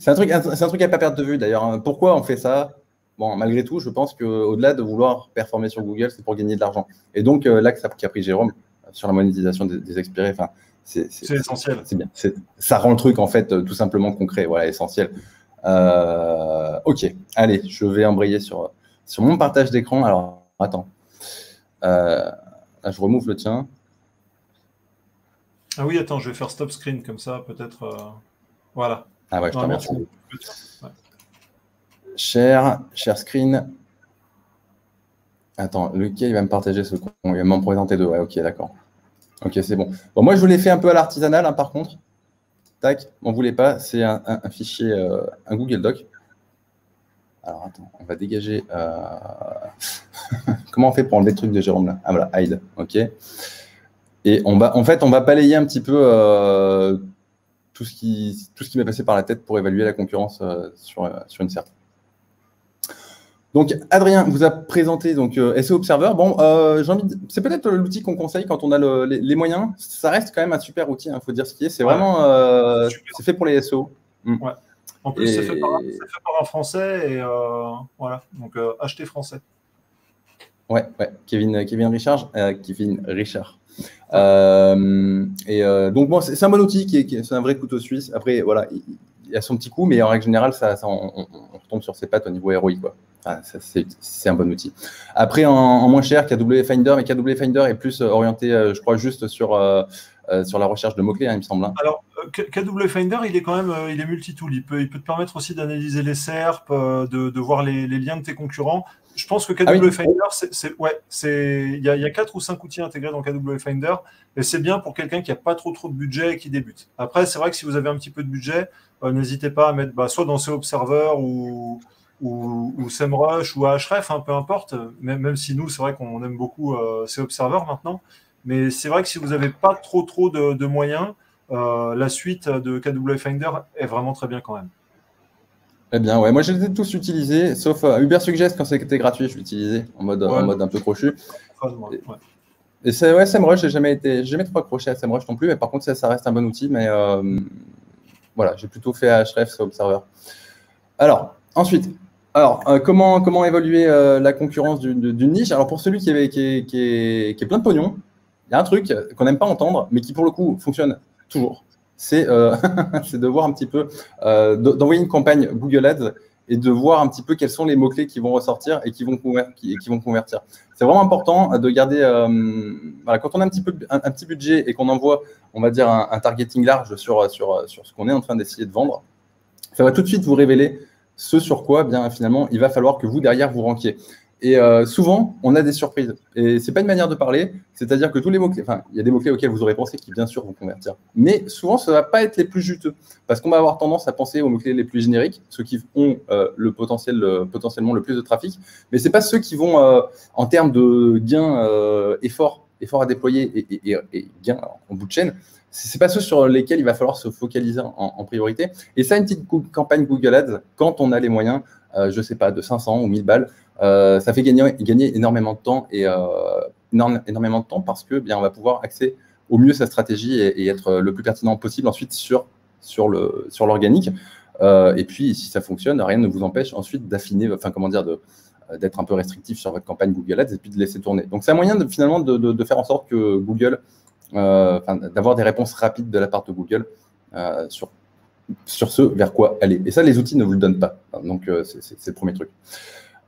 c'est un truc à ne pas perdre de vue, d'ailleurs. Pourquoi on fait ça? Bon, malgré tout, je pense qu'au-delà de vouloir performer sur Google, c'est pour gagner de l'argent. Et donc, l'axe qu'a pris Jérôme sur la monétisation des expirés, c'est essentiel. C'est bien. Ça rend le truc, en fait, tout simplement concret. Voilà, essentiel. OK. Allez, je vais embrayer sur mon partage d'écran. Alors, attends. Là, je remove le tien. Ah oui, attends, je vais faire stop screen comme ça, peut-être. Voilà. Ah ouais, je te remercie. Ouais. Share screen. Attends, lequel il va me partager ce con? Il va m'en présenter deux. Ouais, ok, d'accord. Ok, c'est bon. Bon, moi, je vous l'ai fait un peu à l'artisanal, hein, par contre. Tac, on ne voulait pas. C'est un fichier, un Google Doc. Alors, attends, on va dégager. Comment on fait pour enlever le truc de Jérôme là? Ah voilà, hide. OK. Et on va balayer un petit peu tout ce qui m'est passé par la tête pour évaluer la concurrence sur une certe. Donc, Adrien vous a présenté donc, SEO Observer. Bon, c'est peut-être l'outil qu'on conseille quand on a les moyens. Ça reste quand même un super outil, il faut dire ce qui est. C'est vraiment c'est fait pour les SEO. Ouais. En plus, c'est fait par un Français et voilà. Donc, achetez français. Ouais, Kevin Richard. Donc, bon, c'est un bon outil, c'est un vrai couteau suisse. Après, voilà, il a son petit coup, mais en règle générale, on retombe sur ses pattes au niveau ROI, quoi. C'est un bon outil. Après, en moins cher, KW Finder, mais KW Finder est plus orienté, je crois, juste sur la recherche de mots-clés, il me semble. Alors, KW Finder, il est quand même il est multi-tool. Il peut te permettre aussi d'analyser les SERP, de voir les liens de tes concurrents. Je pense que KW Finder, il y a 4 ou 5 outils intégrés dans KW Finder, et c'est bien pour quelqu'un qui n'a pas trop de budget et qui débute. Après, c'est vrai que si vous avez un petit peu de budget, n'hésitez pas à mettre soit dans SEO Observer ou SEMrush ou Ahref, peu importe. Même si nous, c'est vrai qu'on aime beaucoup SEO Observer maintenant. Mais c'est vrai que si vous n'avez pas trop de moyens, la suite de KW Finder est vraiment très bien quand même. Eh bien, ouais, moi je les ai tous utilisés, sauf Ubersuggest quand c'était gratuit, je l'utilisais en mode un peu crochu. Et SEMrush, j'ai jamais trop accroché à SEMrush non plus, mais par contre ça reste un bon outil, mais voilà, j'ai plutôt fait Ahref sur Observer. Alors, ensuite, comment évaluer la concurrence d'une niche? Alors pour celui qui est plein de pognon, il y a un truc qu'on n'aime pas entendre, mais qui pour le coup fonctionne toujours. C'est de voir un petit peu, d'envoyer une campagne Google Ads et de voir un petit peu quels sont les mots-clés qui vont ressortir et qui vont convertir. C'est vraiment important de garder, quand on a un petit budget et qu'on envoie, on va dire, un targeting large sur ce qu'on est en train d'essayer de vendre, ça va tout de suite vous révéler ce sur quoi, bien finalement, il va falloir que vous, derrière, vous ranquiez. Et souvent, on a des surprises. Et ce n'est pas une manière de parler, c'est-à-dire que tous les mots-clés, il y a des mots-clés auxquels vous aurez pensé qui, bien sûr, vont convertir. Mais souvent, ça ne va pas être les plus juteux, parce qu'on va avoir tendance à penser aux mots-clés les plus génériques, ceux qui ont potentiellement le plus de trafic, mais ce n'est pas ceux qui vont, en termes de gains, effort à déployer et gains en bout de chaîne, ce n'est pas ceux sur lesquels il va falloir se focaliser en priorité. Et ça, une petite campagne Google Ads, quand on a les moyens, je ne sais pas, de 500 ou 1000 balles, ça fait gagner énormément de temps énormément de temps parce que bien on va pouvoir axer au mieux sa stratégie et être le plus pertinent possible ensuite sur l'organique. Et puis si ça fonctionne, rien ne vous empêche ensuite d'affiner, d'être un peu restrictif sur votre campagne Google Ads et puis de laisser tourner. Donc c'est un moyen finalement de faire en sorte que Google, d'avoir des réponses rapides de la part de Google sur ce vers quoi aller. Et ça, les outils ne vous le donnent pas. Donc c'est le premier truc.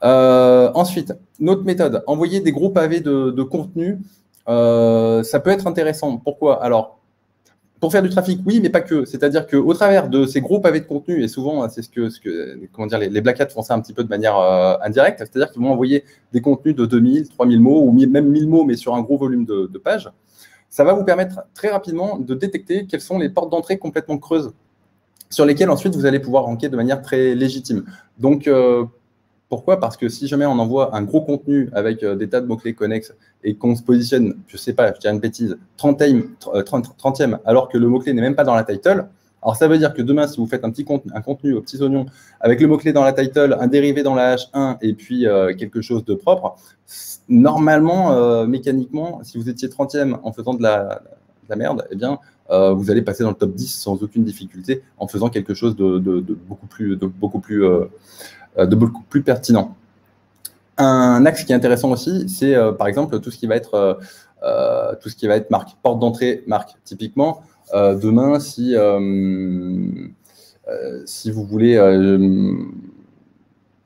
Ensuite, notre méthode, envoyer des gros pavés de contenu, ça peut être intéressant. Pourquoi? Alors, pour faire du trafic, oui, mais pas que. C'est-à-dire qu'au travers de ces gros pavés de contenu, et souvent, c'est les Black Hat font ça un petit peu de manière indirecte, c'est-à-dire qu'ils vont envoyer des contenus de 2000, 3000 mots, ou même 1000 mots, mais sur un gros volume de pages. Ça va vous permettre très rapidement de détecter quelles sont les portes d'entrée complètement creuses, sur lesquelles ensuite vous allez pouvoir ranker de manière très légitime. Donc, pourquoi? Parce que si jamais on envoie un gros contenu avec des tas de mots-clés connexes et qu'on se positionne, je ne sais pas, je dirais une bêtise, 30e, alors que le mot-clé n'est même pas dans la title, alors ça veut dire que demain, si vous faites un contenu aux petits oignons avec le mot-clé dans la title, un dérivé dans la H1 et puis quelque chose de propre, normalement, mécaniquement, si vous étiez 30e en faisant de la merde, eh bien, vous allez passer dans le top 10 sans aucune difficulté en faisant quelque chose de beaucoup plus pertinent. Un axe qui est intéressant aussi, c'est par exemple tout ce qui va être marque, porte d'entrée marque. Typiquement, demain, si vous voulez,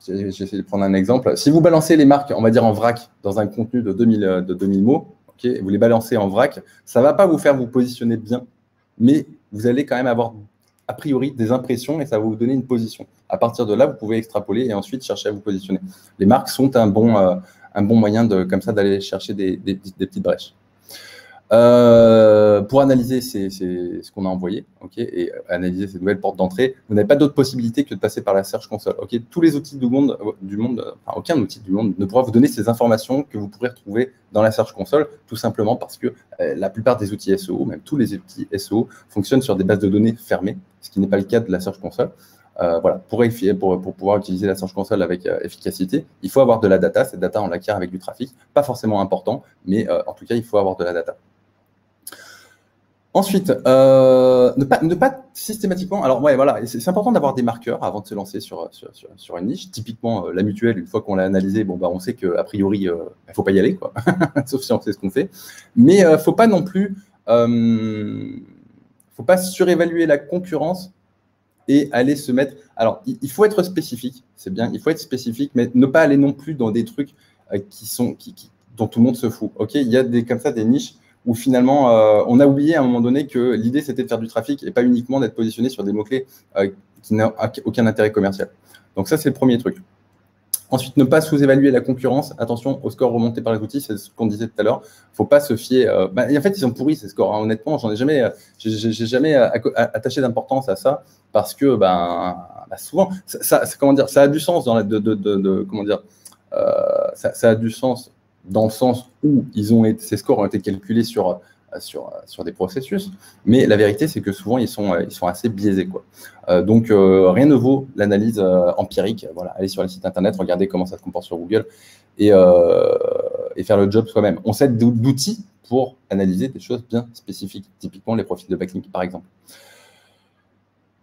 j'essaie de prendre un exemple, si vous balancez les marques, on va dire en vrac, dans un contenu de 2000 mots, okay, vous les balancez en vrac, ça ne va pas vous faire vous positionner bien, mais vous allez quand même avoir a priori des impressions et ça va vous donner une position. À partir de là, vous pouvez extrapoler et ensuite chercher à vous positionner. Les marques sont un bon moyen comme ça d'aller chercher des petites brèches. Pour analyser ce qu'on a envoyé, okay, et analyser ces nouvelles portes d'entrée, vous n'avez pas d'autre possibilité que de passer par la Search Console. Okay. Tous les outils du monde, aucun outil du monde ne pourra vous donner ces informations que vous pourrez retrouver dans la Search Console, tout simplement parce que la plupart des outils SEO, même tous les outils SEO, fonctionnent sur des bases de données fermées, ce qui n'est pas le cas de la Search Console. Voilà, pour pouvoir utiliser la Search Console avec efficacité, il faut avoir de la data. Cette data, on l'acquiert avec du trafic, pas forcément important, mais en tout cas, il faut avoir de la data. Ensuite, ne pas systématiquement. Alors, ouais, voilà, c'est important d'avoir des marqueurs avant de se lancer sur une niche. Typiquement, la mutuelle, une fois qu'on l'a analysée, bon, bah, on sait qu'a priori, il ne faut pas y aller, quoi. Sauf si on sait ce qu'on fait. Mais il ne faut pas non plus faut pas surévaluer la concurrence et aller se mettre. Alors, il faut être spécifique, c'est bien, il faut être spécifique, mais ne pas aller non plus dans des trucs dont tout le monde se fout. Ok, il y a comme ça des niches où finalement, on a oublié à un moment donné que l'idée, c'était de faire du trafic et pas uniquement d'être positionné sur des mots-clés qui n'ont aucun intérêt commercial. Donc ça, c'est le premier truc. Ensuite, ne pas sous-évaluer la concurrence. Attention aux scores remontés par les outils, c'est ce qu'on disait tout à l'heure. Il ne faut pas se fier. En fait, ils sont pourris, ces scores. Hein. Honnêtement, j'ai jamais attaché d'importance à ça parce que souvent, ça a du sens dans ça a du sens dans le sens où ces scores ont été calculés sur des processus, mais la vérité, c'est que souvent, ils sont assez biaisés, quoi. Donc, rien ne vaut l'analyse empirique. Voilà, aller sur les sites internet, regarder comment ça se comporte sur Google et faire le job soi-même. On s'aide d'outils pour analyser des choses bien spécifiques, typiquement les profils de backlink, par exemple.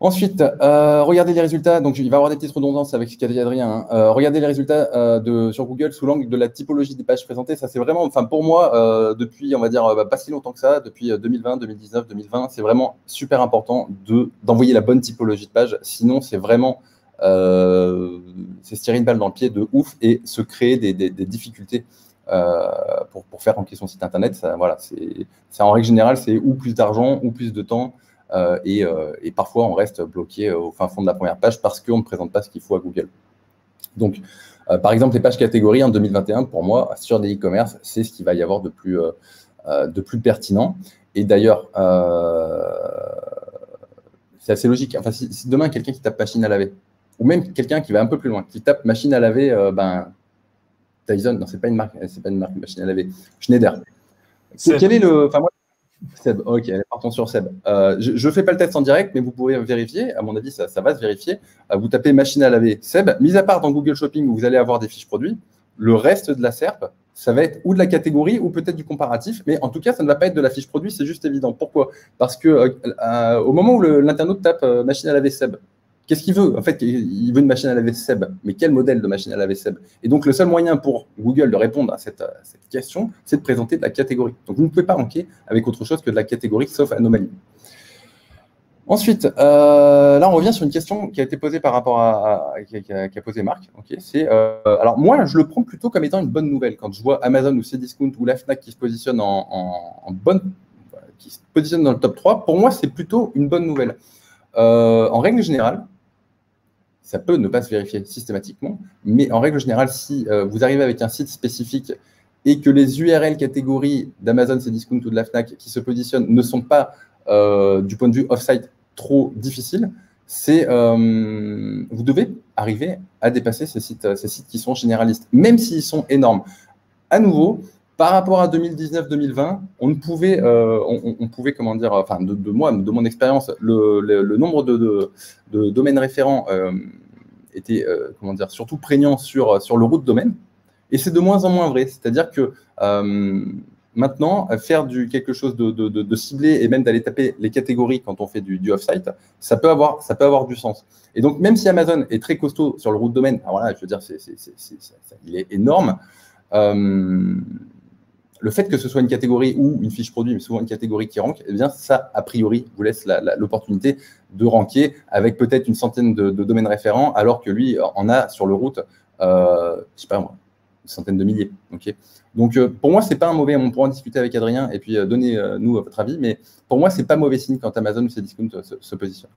Ensuite, regardez les résultats. Donc, il va y avoir des petites redondances avec ce qu'a dit Adrien. Hein. Regardez les résultats sur Google sous l'angle de la typologie des pages présentées. Ça, c'est vraiment, enfin, pour moi, depuis, on va dire, pas si longtemps que ça, depuis 2020, 2019, 2020, c'est vraiment super important d'envoyer la bonne typologie de page. Sinon, c'est vraiment, c'est se tirer une balle dans le pied de ouf et se créer des difficultés pour faire remplir son site internet. Ça, voilà, en règle générale, c'est ou plus d'argent ou plus de temps. Et parfois, on reste bloqué au fin fond de la première page parce qu'on ne présente pas ce qu'il faut à Google. Donc, par exemple, les pages catégories en 2021, pour moi, sur des e-commerce, c'est ce qu'il va y avoir de plus pertinent. Et d'ailleurs, c'est assez logique. Enfin, si demain, quelqu'un qui tape machine à laver, ou même quelqu'un qui va un peu plus loin, qui tape machine à laver, Dyson, non, c'est pas une marque de machine à laver, Schneider. Quel est le... Enfin, moi, Seb, ok, partons sur Seb. Je ne fais pas le test en direct, mais vous pourrez vérifier. À mon avis, ça va se vérifier. Vous tapez machine à laver Seb. Mis à part dans Google Shopping où vous allez avoir des fiches produits, le reste de la SERP, ça va être ou de la catégorie ou peut-être du comparatif. Mais en tout cas, ça ne va pas être de la fiche produit, c'est juste évident. Pourquoi? Parce que au moment où l'internaute tape machine à laver Seb, qu'est-ce qu'il veut? En fait, il veut une machine à laver Seb. Mais quel modèle de machine à laver Seb? Et donc, le seul moyen pour Google de répondre à cette question, c'est de présenter de la catégorie. Donc, vous ne pouvez pas ranker avec autre chose que de la catégorie, sauf anomalie. Ensuite, là, on revient sur une question qui a été posée par rapport qui a posé Marc. Okay, alors, moi, je le prends plutôt comme étant une bonne nouvelle. Quand je vois Amazon ou Cdiscount ou la Fnac qui se positionnent qui se positionnent dans le top 3, pour moi, c'est plutôt une bonne nouvelle. En règle générale, ça peut ne pas se vérifier systématiquement, mais en règle générale, si vous arrivez avec un site spécifique et que les URL catégories d'Amazon, Cdiscount ou de la Fnac qui se positionnent ne sont pas, du point de vue off-site, trop difficiles, vous devez arriver à dépasser ces sites qui sont généralistes, même s'ils sont énormes. À nouveau, par rapport à 2019-2020, on pouvait, comment dire, enfin, de mon expérience, le nombre de domaines référents était, comment dire, surtout prégnant sur le root domaine. Et c'est de moins en moins vrai. C'est-à-dire que maintenant, faire quelque chose de ciblé et même d'aller taper les catégories quand on fait du off-site, ça peut avoir du sens. Et donc, même si Amazon est très costaud sur le root domaine, alors là, je veux dire, il est énorme. Le fait que ce soit une catégorie ou une fiche produit, mais souvent une catégorie qui rank, eh bien, ça, a priori, vous laisse l'opportunité de ranker avec peut-être une centaine de domaines référents, alors que lui en a sur le route, je sais pas moi, une centaine de milliers. Okay, donc, pour moi, c'est pas un mauvais. On pourra en discuter avec Adrien et puis donnez-nous votre avis, mais pour moi, c'est pas mauvais signe quand Amazon ou Cdiscount se positionne.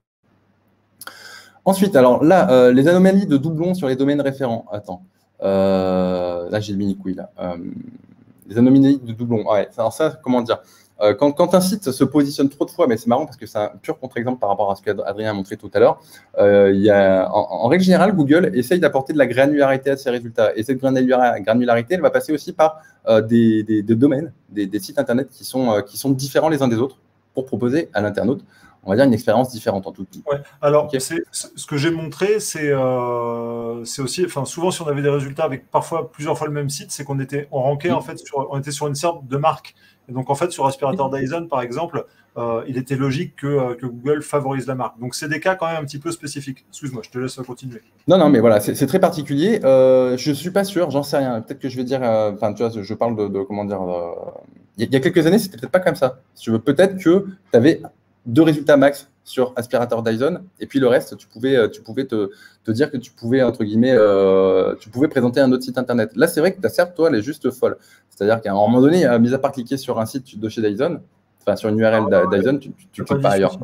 Ensuite, alors là, les anomalies de doublons sur les domaines référents. Attends, là, j'ai le mini-couille là. Les anomalies de doublons. Ouais, alors ça, comment dire, quand un site se positionne trop de fois, mais c'est marrant parce que c'est un pur contre-exemple par rapport à ce qu'Adrien a montré tout à l'heure, en règle générale, Google essaye d'apporter de la granularité à ses résultats. Et cette granularité, elle va passer aussi par des domaines, des sites Internet qui sont différents les uns des autres pour proposer à l'internaute on va dire, une expérience différente en tout cas. Ouais. Alors, ce que j'ai montré, c'est aussi, enfin, souvent, si on avait des résultats avec parfois plusieurs fois le même site, c'est on rankait en fait on était sur une sorte de marque. Et donc, en fait, sur Aspirator Dyson, par exemple, il était logique que Google favorise la marque. Donc, c'est des cas quand même un petit peu spécifiques. Excuse-moi, je te laisse continuer. Non, mais voilà, c'est très particulier. Je suis pas sûr, j'en sais rien. Peut-être que je vais dire, enfin, tu vois, je parle de comment dire. Il y a quelques années, c'était peut-être pas comme ça. Si tu veux, peut-être que tu avais 2 résultats max sur Aspirator Dyson, et puis le reste, tu pouvais te dire que tu pouvais, entre guillemets, tu pouvais présenter un autre site internet. Là, c'est vrai que ta SERP, toi, elle est juste folle. C'est-à-dire qu'à un moment donné, mis à part cliquer sur un site de chez Dyson, enfin sur une URL Dyson, tu cliques pas ailleurs.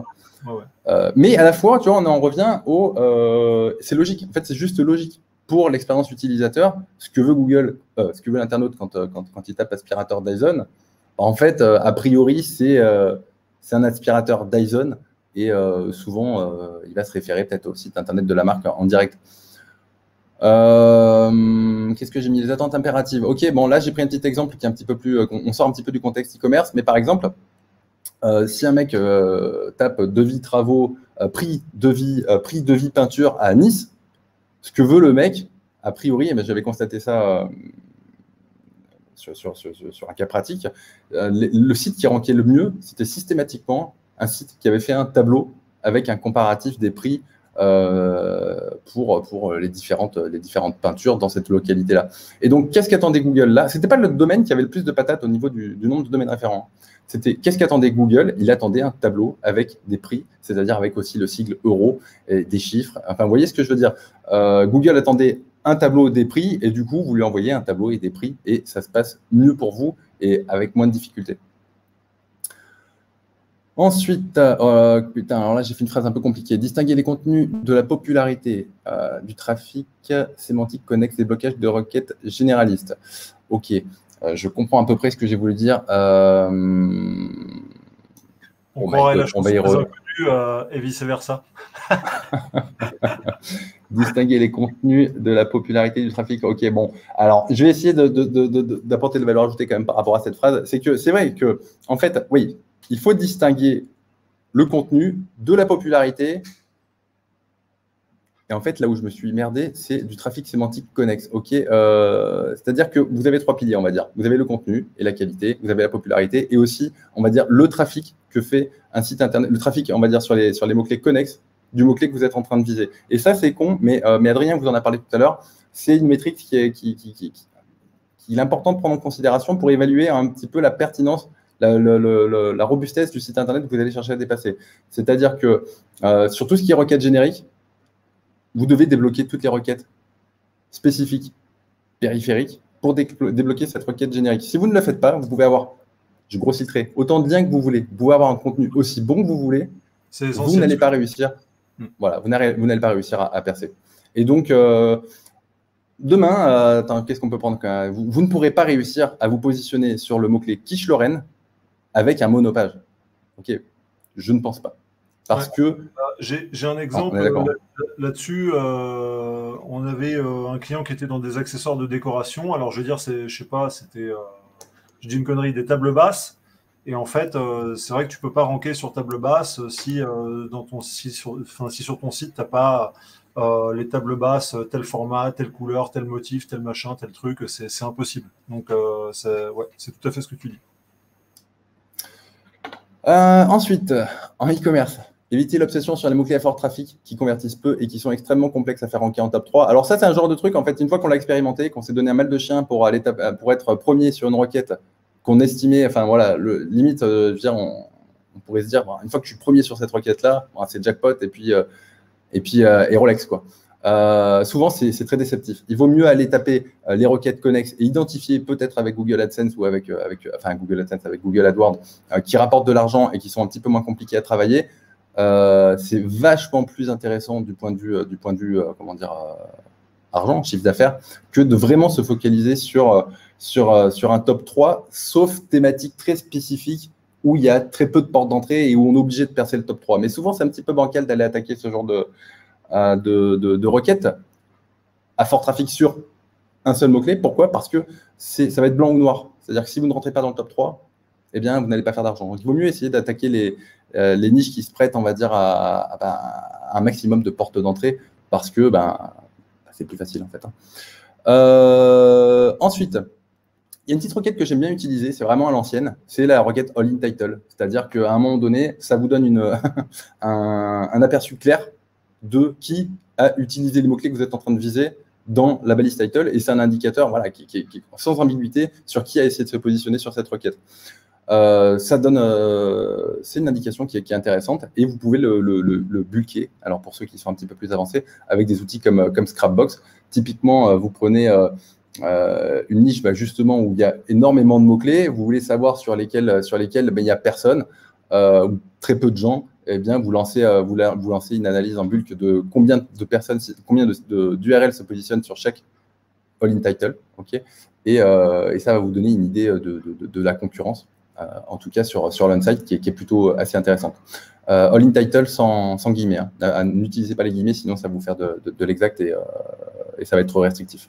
Mais à la fois, tu vois, on en revient au. C'est logique. En fait, c'est juste logique. Pour l'expérience utilisateur, ce que veut Google, ce que veut l'internaute quand il tape aspirateur Dyson, en fait, a priori, c'est un aspirateur Dyson et souvent, il va se référer peut-être au site internet de la marque en direct. Qu'est-ce que j'ai mis? Les attentes impératives. Ok, bon, là, j'ai pris un petit exemple qui est un petit peu plus. On sort un petit peu du contexte e-commerce, mais par exemple, si un mec tape devis travaux, prix devis peinture à Nice, ce que veut le mec, a priori, j'avais constaté ça sur un cas pratique, le site qui rankait le mieux, c'était systématiquement un site qui avait fait un tableau avec un comparatif des prix pour les différentes peintures dans cette localité-là. Et donc, qu'est-ce qu'attendait Google là? Ce n'était pas le domaine qui avait le plus de patates au niveau du nombre de domaines référents. C'était qu'est-ce qu'attendait Google? Il attendait un tableau avec des prix, c'est-à-dire avec aussi le sigle euro et des chiffres. Enfin, vous voyez ce que je veux dire? Google attendait un tableau des prix et du coup, vous lui envoyez un tableau et des prix et ça se passe mieux pour vous et avec moins de difficultés. Ensuite, putain, alors là, j'ai fait une phrase un peu compliquée. Distinguer les contenus de la popularité, du trafic sémantique connexe, des blocages de requêtes généralistes. Ok. Je comprends à peu près ce que j'ai voulu dire. On croirait la chose très inconnue et vice-versa. Distinguer les contenus de la popularité du trafic. Ok, bon. Alors, je vais essayer d'apporter de la valeur ajoutée quand même par rapport à cette phrase. C'est vrai que, en fait, oui, il faut distinguer le contenu de la popularité. Et en fait, là où je me suis merdé, c'est du trafic sémantique connexe. Ok, c'est-à-dire que vous avez 3 piliers, on va dire. Vous avez le contenu et la qualité, vous avez la popularité et aussi, on va dire, le trafic que fait un site internet, le trafic, on va dire, sur les mots-clés connexes du mot-clé que vous êtes en train de viser. Et ça, c'est con, mais Adrien vous en a parlé tout à l'heure, c'est une métrique qui est important de prendre en considération pour évaluer un petit peu la pertinence, la robustesse du site internet que vous allez chercher à dépasser. C'est-à-dire que sur tout ce qui est requête générique, vous devez débloquer toutes les requêtes spécifiques, périphériques, pour débloquer cette requête générique. Si vous ne le faites pas, vous pouvez avoir, je grossis le trait, autant de liens que vous voulez. Vous pouvez avoir un contenu aussi bon que vous voulez, vous n'allez pas réussir. Voilà, vous n'allez pas réussir à percer. Et donc, demain, qu'est-ce qu'on peut prendre? Vous ne pourrez pas réussir à vous positionner sur le mot-clé quiche-Lorraine avec un monopage. Ok, je ne pense pas. Parce que. J'ai un exemple là-dessus. On avait un client qui était dans des accessoires de décoration. Alors, je veux dire, je sais pas, c'était, je dis une connerie, des tables basses. Et en fait, c'est vrai que tu peux pas ranker sur table basse si sur ton site, tu n'as pas les tables basses, tel format, telle couleur, tel motif, tel machin, tel truc. C'est impossible. Donc, c'est tout à fait ce que tu dis. Ensuite, en e-commerce, éviter l'obsession sur les mots-clés à fort trafic qui convertissent peu et qui sont extrêmement complexes à faire ranker en top 3. Alors ça, c'est un genre de truc, en fait, une fois qu'on l'a expérimenté, qu'on s'est donné un mal de chien pour être premier sur une requête qu'on estimait, enfin voilà, limite, je veux dire, on pourrait se dire, bon, une fois que je suis premier sur cette requête-là, bon, c'est jackpot et Rolex, quoi. Souvent, c'est très déceptif. Il vaut mieux aller taper les requêtes connexes et identifier peut-être avec Google AdSense ou avec Google AdWords qui rapportent de l'argent et qui sont un petit peu moins compliqués à travailler. C'est vachement plus intéressant du point de vue argent, chiffre d'affaires, que de vraiment se focaliser sur un top 3, sauf thématique très spécifique où il y a très peu de portes d'entrée et où on est obligé de percer le top 3. Mais souvent, c'est un petit peu bancal d'aller attaquer ce genre de requêtes à fort trafic sur un seul mot-clé. Pourquoi? Parce que ça va être blanc ou noir. C'est-à-dire que si vous ne rentrez pas dans le top 3, eh bien, vous n'allez pas faire d'argent. Donc, il vaut mieux essayer d'attaquer les niches qui se prêtent, on va dire, à un maximum de portes d'entrée parce que c'est plus facile en fait. Ensuite, il y a une petite requête que j'aime bien utiliser, c'est vraiment à l'ancienne, c'est la requête all-in title. C'est-à-dire qu'à un moment donné, ça vous donne un aperçu clair de qui a utilisé les mots-clés que vous êtes en train de viser dans la balise title, et c'est un indicateur voilà, qui est sans ambiguïté sur qui a essayé de se positionner sur cette requête. Ça donne, c'est une indication qui est intéressante, et vous pouvez le bulker. Alors pour ceux qui sont un petit peu plus avancés, avec des outils comme Scrapbox. Typiquement, vous prenez une niche justement où il y a énormément de mots-clés, vous voulez savoir sur lesquels il n'y a personne, ou très peu de gens, eh bien, vous lancez une analyse en bulk de combien de personnes, combien d'URL se positionnent sur chaque all-in title, okay, et ça va vous donner une idée de la concurrence, en tout cas sur l'on-site, qui est plutôt assez intéressante. All-in title sans guillemets, hein. N'utilisez pas les guillemets, sinon ça va vous faire de l'exact et ça va être trop restrictif.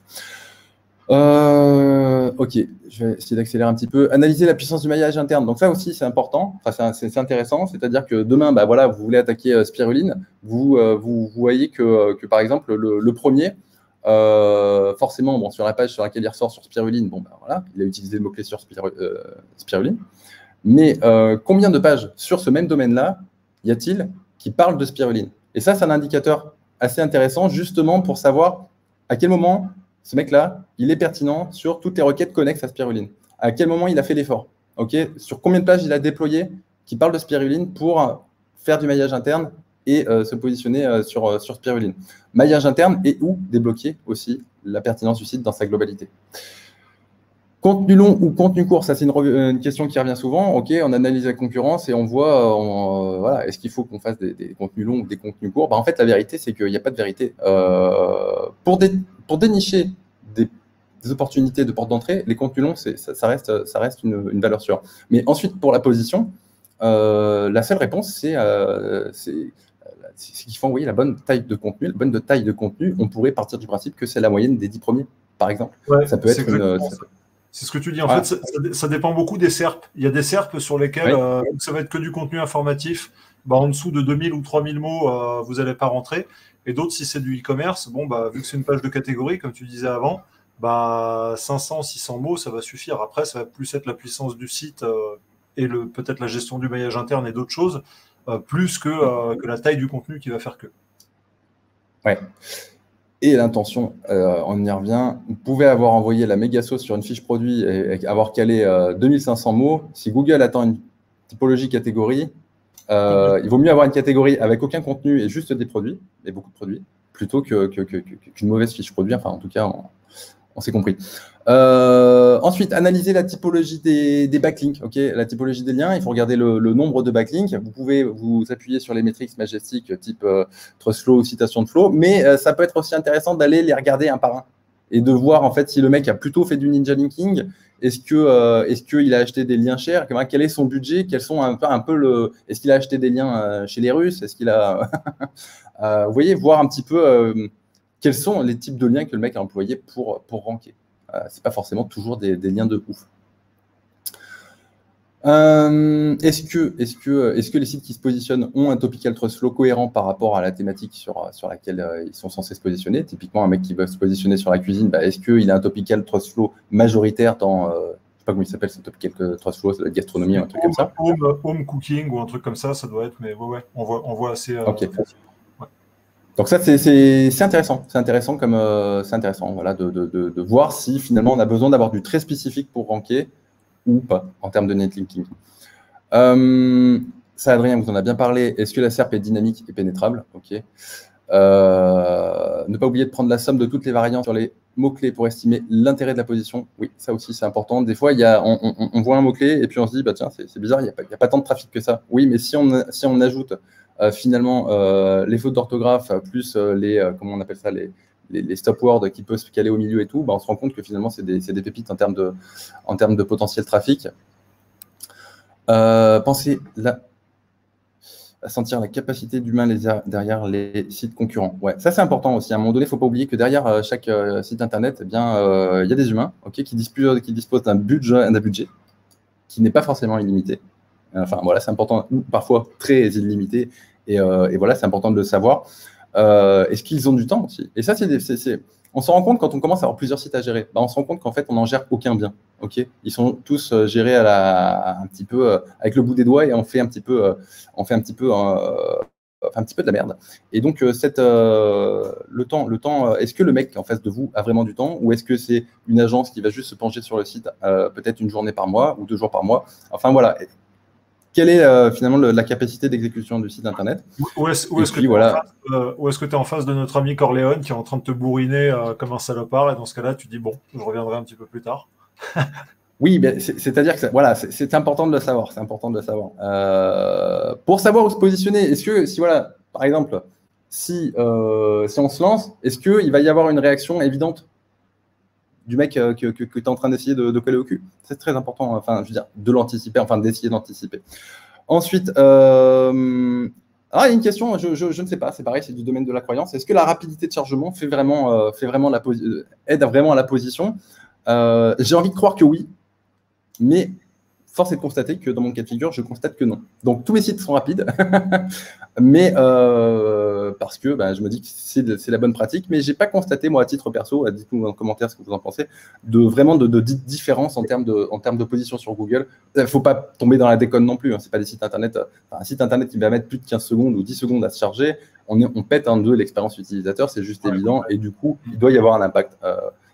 Ok, je vais essayer d'accélérer un petit peu. Analyser la puissance du maillage interne. Donc ça aussi, c'est important. Enfin, c'est intéressant. C'est-à-dire que demain, voilà, vous voulez attaquer Spiruline. Vous voyez que, par exemple, le premier, forcément, sur la page sur laquelle il ressort sur Spiruline, voilà, il a utilisé le mot-clé sur Spiruline. Mais combien de pages sur ce même domaine-là y a-t-il qui parlent de Spiruline? Et ça, c'est un indicateur assez intéressant, justement, pour savoir à quel moment ce mec-là, il est pertinent sur toutes les requêtes connexes à Spiruline. À quel moment il a fait l'effort, okay, sur combien de pages il a déployé qui parlent de Spiruline pour faire du maillage interne et se positionner sur Spiruline. Maillage interne et ou débloquer aussi la pertinence du site dans sa globalité. Contenu long ou contenu court, ça c'est une question qui revient souvent. Ok, on analyse la concurrence et on voit, voilà, est-ce qu'il faut qu'on fasse des contenus longs ou des contenus courts? En fait, la vérité, c'est qu'il n'y a pas de vérité. Pour dénicher des opportunités de porte d'entrée, les contenus longs, ça reste une valeur sûre. Mais ensuite, pour la position, la seule réponse, c'est qu'il faut envoyer la bonne taille de contenu. La bonne taille de contenu, on pourrait partir du principe que c'est la moyenne des 10 premiers, par exemple. Ouais, ça peut être c'est ce que tu dis. En fait, ça dépend beaucoup des SERP. Il y a des SERP sur lesquels ça va être que du contenu informatif. En dessous de 2000 ou 3000 mots, vous n'allez pas rentrer. Et d'autres, si c'est du e-commerce, vu que c'est une page de catégorie, comme tu disais avant, 500, 600 mots, ça va suffire. Après, ça va plus être la puissance du site et peut-être la gestion du maillage interne et d'autres choses, plus que la taille du contenu qui va faire que. Ouais. Et l'intention, on y revient. Vous pouvez avoir envoyé la méga sauce sur une fiche produit et avoir calé 2500 mots. Si Google attend une typologie catégorie, il vaut mieux avoir une catégorie avec aucun contenu et juste des produits, et beaucoup de produits, plutôt qu'une mauvaise fiche produit. Enfin, en tout cas, on s'est compris. Ensuite, analyser la typologie des backlinks. Okay, la typologie des liens, il faut regarder le nombre de backlinks. Vous pouvez vous appuyer sur les métriques Majestic type Trustflow ou citation de flow, mais ça peut être aussi intéressant d'aller les regarder un par un et de voir en fait si le mec a plutôt fait du ninja linking. Est-ce qu'il a acheté des liens chers? Quel est son budget? Quels sont est-ce qu'il a acheté des liens chez les Russes? Est-ce qu'il a vous voyez, voir un petit peu quels sont les types de liens que le mec a employés pour ranker. C'est pas forcément toujours des liens de ouf. Est-ce que les sites qui se positionnent ont un topical trust flow cohérent par rapport à la thématique sur laquelle ils sont censés se positionner? Typiquement, un mec qui veut se positionner sur la cuisine, est-ce qu'il a un topical trust flow majoritaire dans, je sais pas comment il s'appelle ce topical trust flow, c'est la gastronomie ou un truc comme ça? Home cooking ou un truc comme ça doit être, mais ouais, on voit assez. Ok. Ouais. Donc ça, c'est intéressant. C'est intéressant voilà, de voir si finalement on a besoin d'avoir du très spécifique pour ranker ou pas, en termes de netlinking. Ça, Adrien, vous en a bien parlé. Est-ce que la SERP est dynamique et pénétrable? Ok. Ne pas oublier de prendre la somme de toutes les variantes sur les mots-clés pour estimer l'intérêt de la position. Oui, ça aussi, c'est important. Des fois, on voit un mot-clé et puis on se dit, tiens, c'est bizarre, il n'y a pas tant de trafic que ça. Oui, mais si on ajoute finalement les fautes d'orthographe, plus comment on appelle ça, les stop words qui peuvent se caler au milieu et tout, on se rend compte que finalement, c'est des pépites en termes de potentiel trafic. Pensez à sentir la capacité d'humain derrière les sites concurrents. Ouais, ça, c'est important aussi. À un moment donné, il ne faut pas oublier que derrière chaque site Internet, il y a des humains qui disposent d'un budget qui n'est pas forcément illimité. Enfin, voilà, c'est important, ou parfois très illimité. Et voilà, c'est important de le savoir. Est-ce qu'ils ont du temps aussi? Et ça, on s'en rend compte quand on commence à avoir plusieurs sites à gérer. Bah, on se rend compte qu'en fait, on n'en gère aucun bien. Ok, ils sont tous gérés un petit peu avec le bout des doigts et on fait un petit peu, un petit peu de la merde. Et donc, le temps, est-ce que le mec en face de vous a vraiment du temps ou est-ce que c'est une agence qui va juste se pencher sur le site peut-être une journée par mois ou 2 jours par mois? Enfin, voilà. Quelle est finalement la capacité d'exécution du site internet? Ou est-ce que tu es en face de notre ami Corleone qui est en train de te bourriner comme un salopard et dans ce cas-là, tu dis bon, je reviendrai un petit peu plus tard. Oui, c'est-à-dire que voilà, c'est important de le savoir. C'est important de le savoir. Pour savoir où se positionner, est-ce que si voilà, par exemple, si on se lance, est-ce qu'il va y avoir une réaction évidente du mec que tu es en train d'essayer de coller au cul? C'est très important, enfin, je veux dire, de l'anticiper, enfin, d'essayer d'anticiper. Ensuite, alors, il y a une question, je ne sais pas, c'est pareil, c'est du domaine de la croyance. Est-ce que la rapidité de chargement aide vraiment à la position? J'ai envie de croire que oui, mais force est de constater que dans mon cas de figure, je constate que non. Donc, tous mes sites sont rapides, mais parce que je me dis que c'est la bonne pratique, mais je n'ai pas constaté, moi, à titre perso, dites-nous dans les commentaires ce que vous en pensez, vraiment de différence en termes de position sur Google. Il ne faut pas tomber dans la déconne non plus. Hein. Ce n'est pas des sites Internet. Un site Internet qui va mettre plus de 15 secondes ou 10 secondes à se charger, on pète un de l'expérience utilisateur, c'est juste évident, et du coup, il doit y avoir un impact.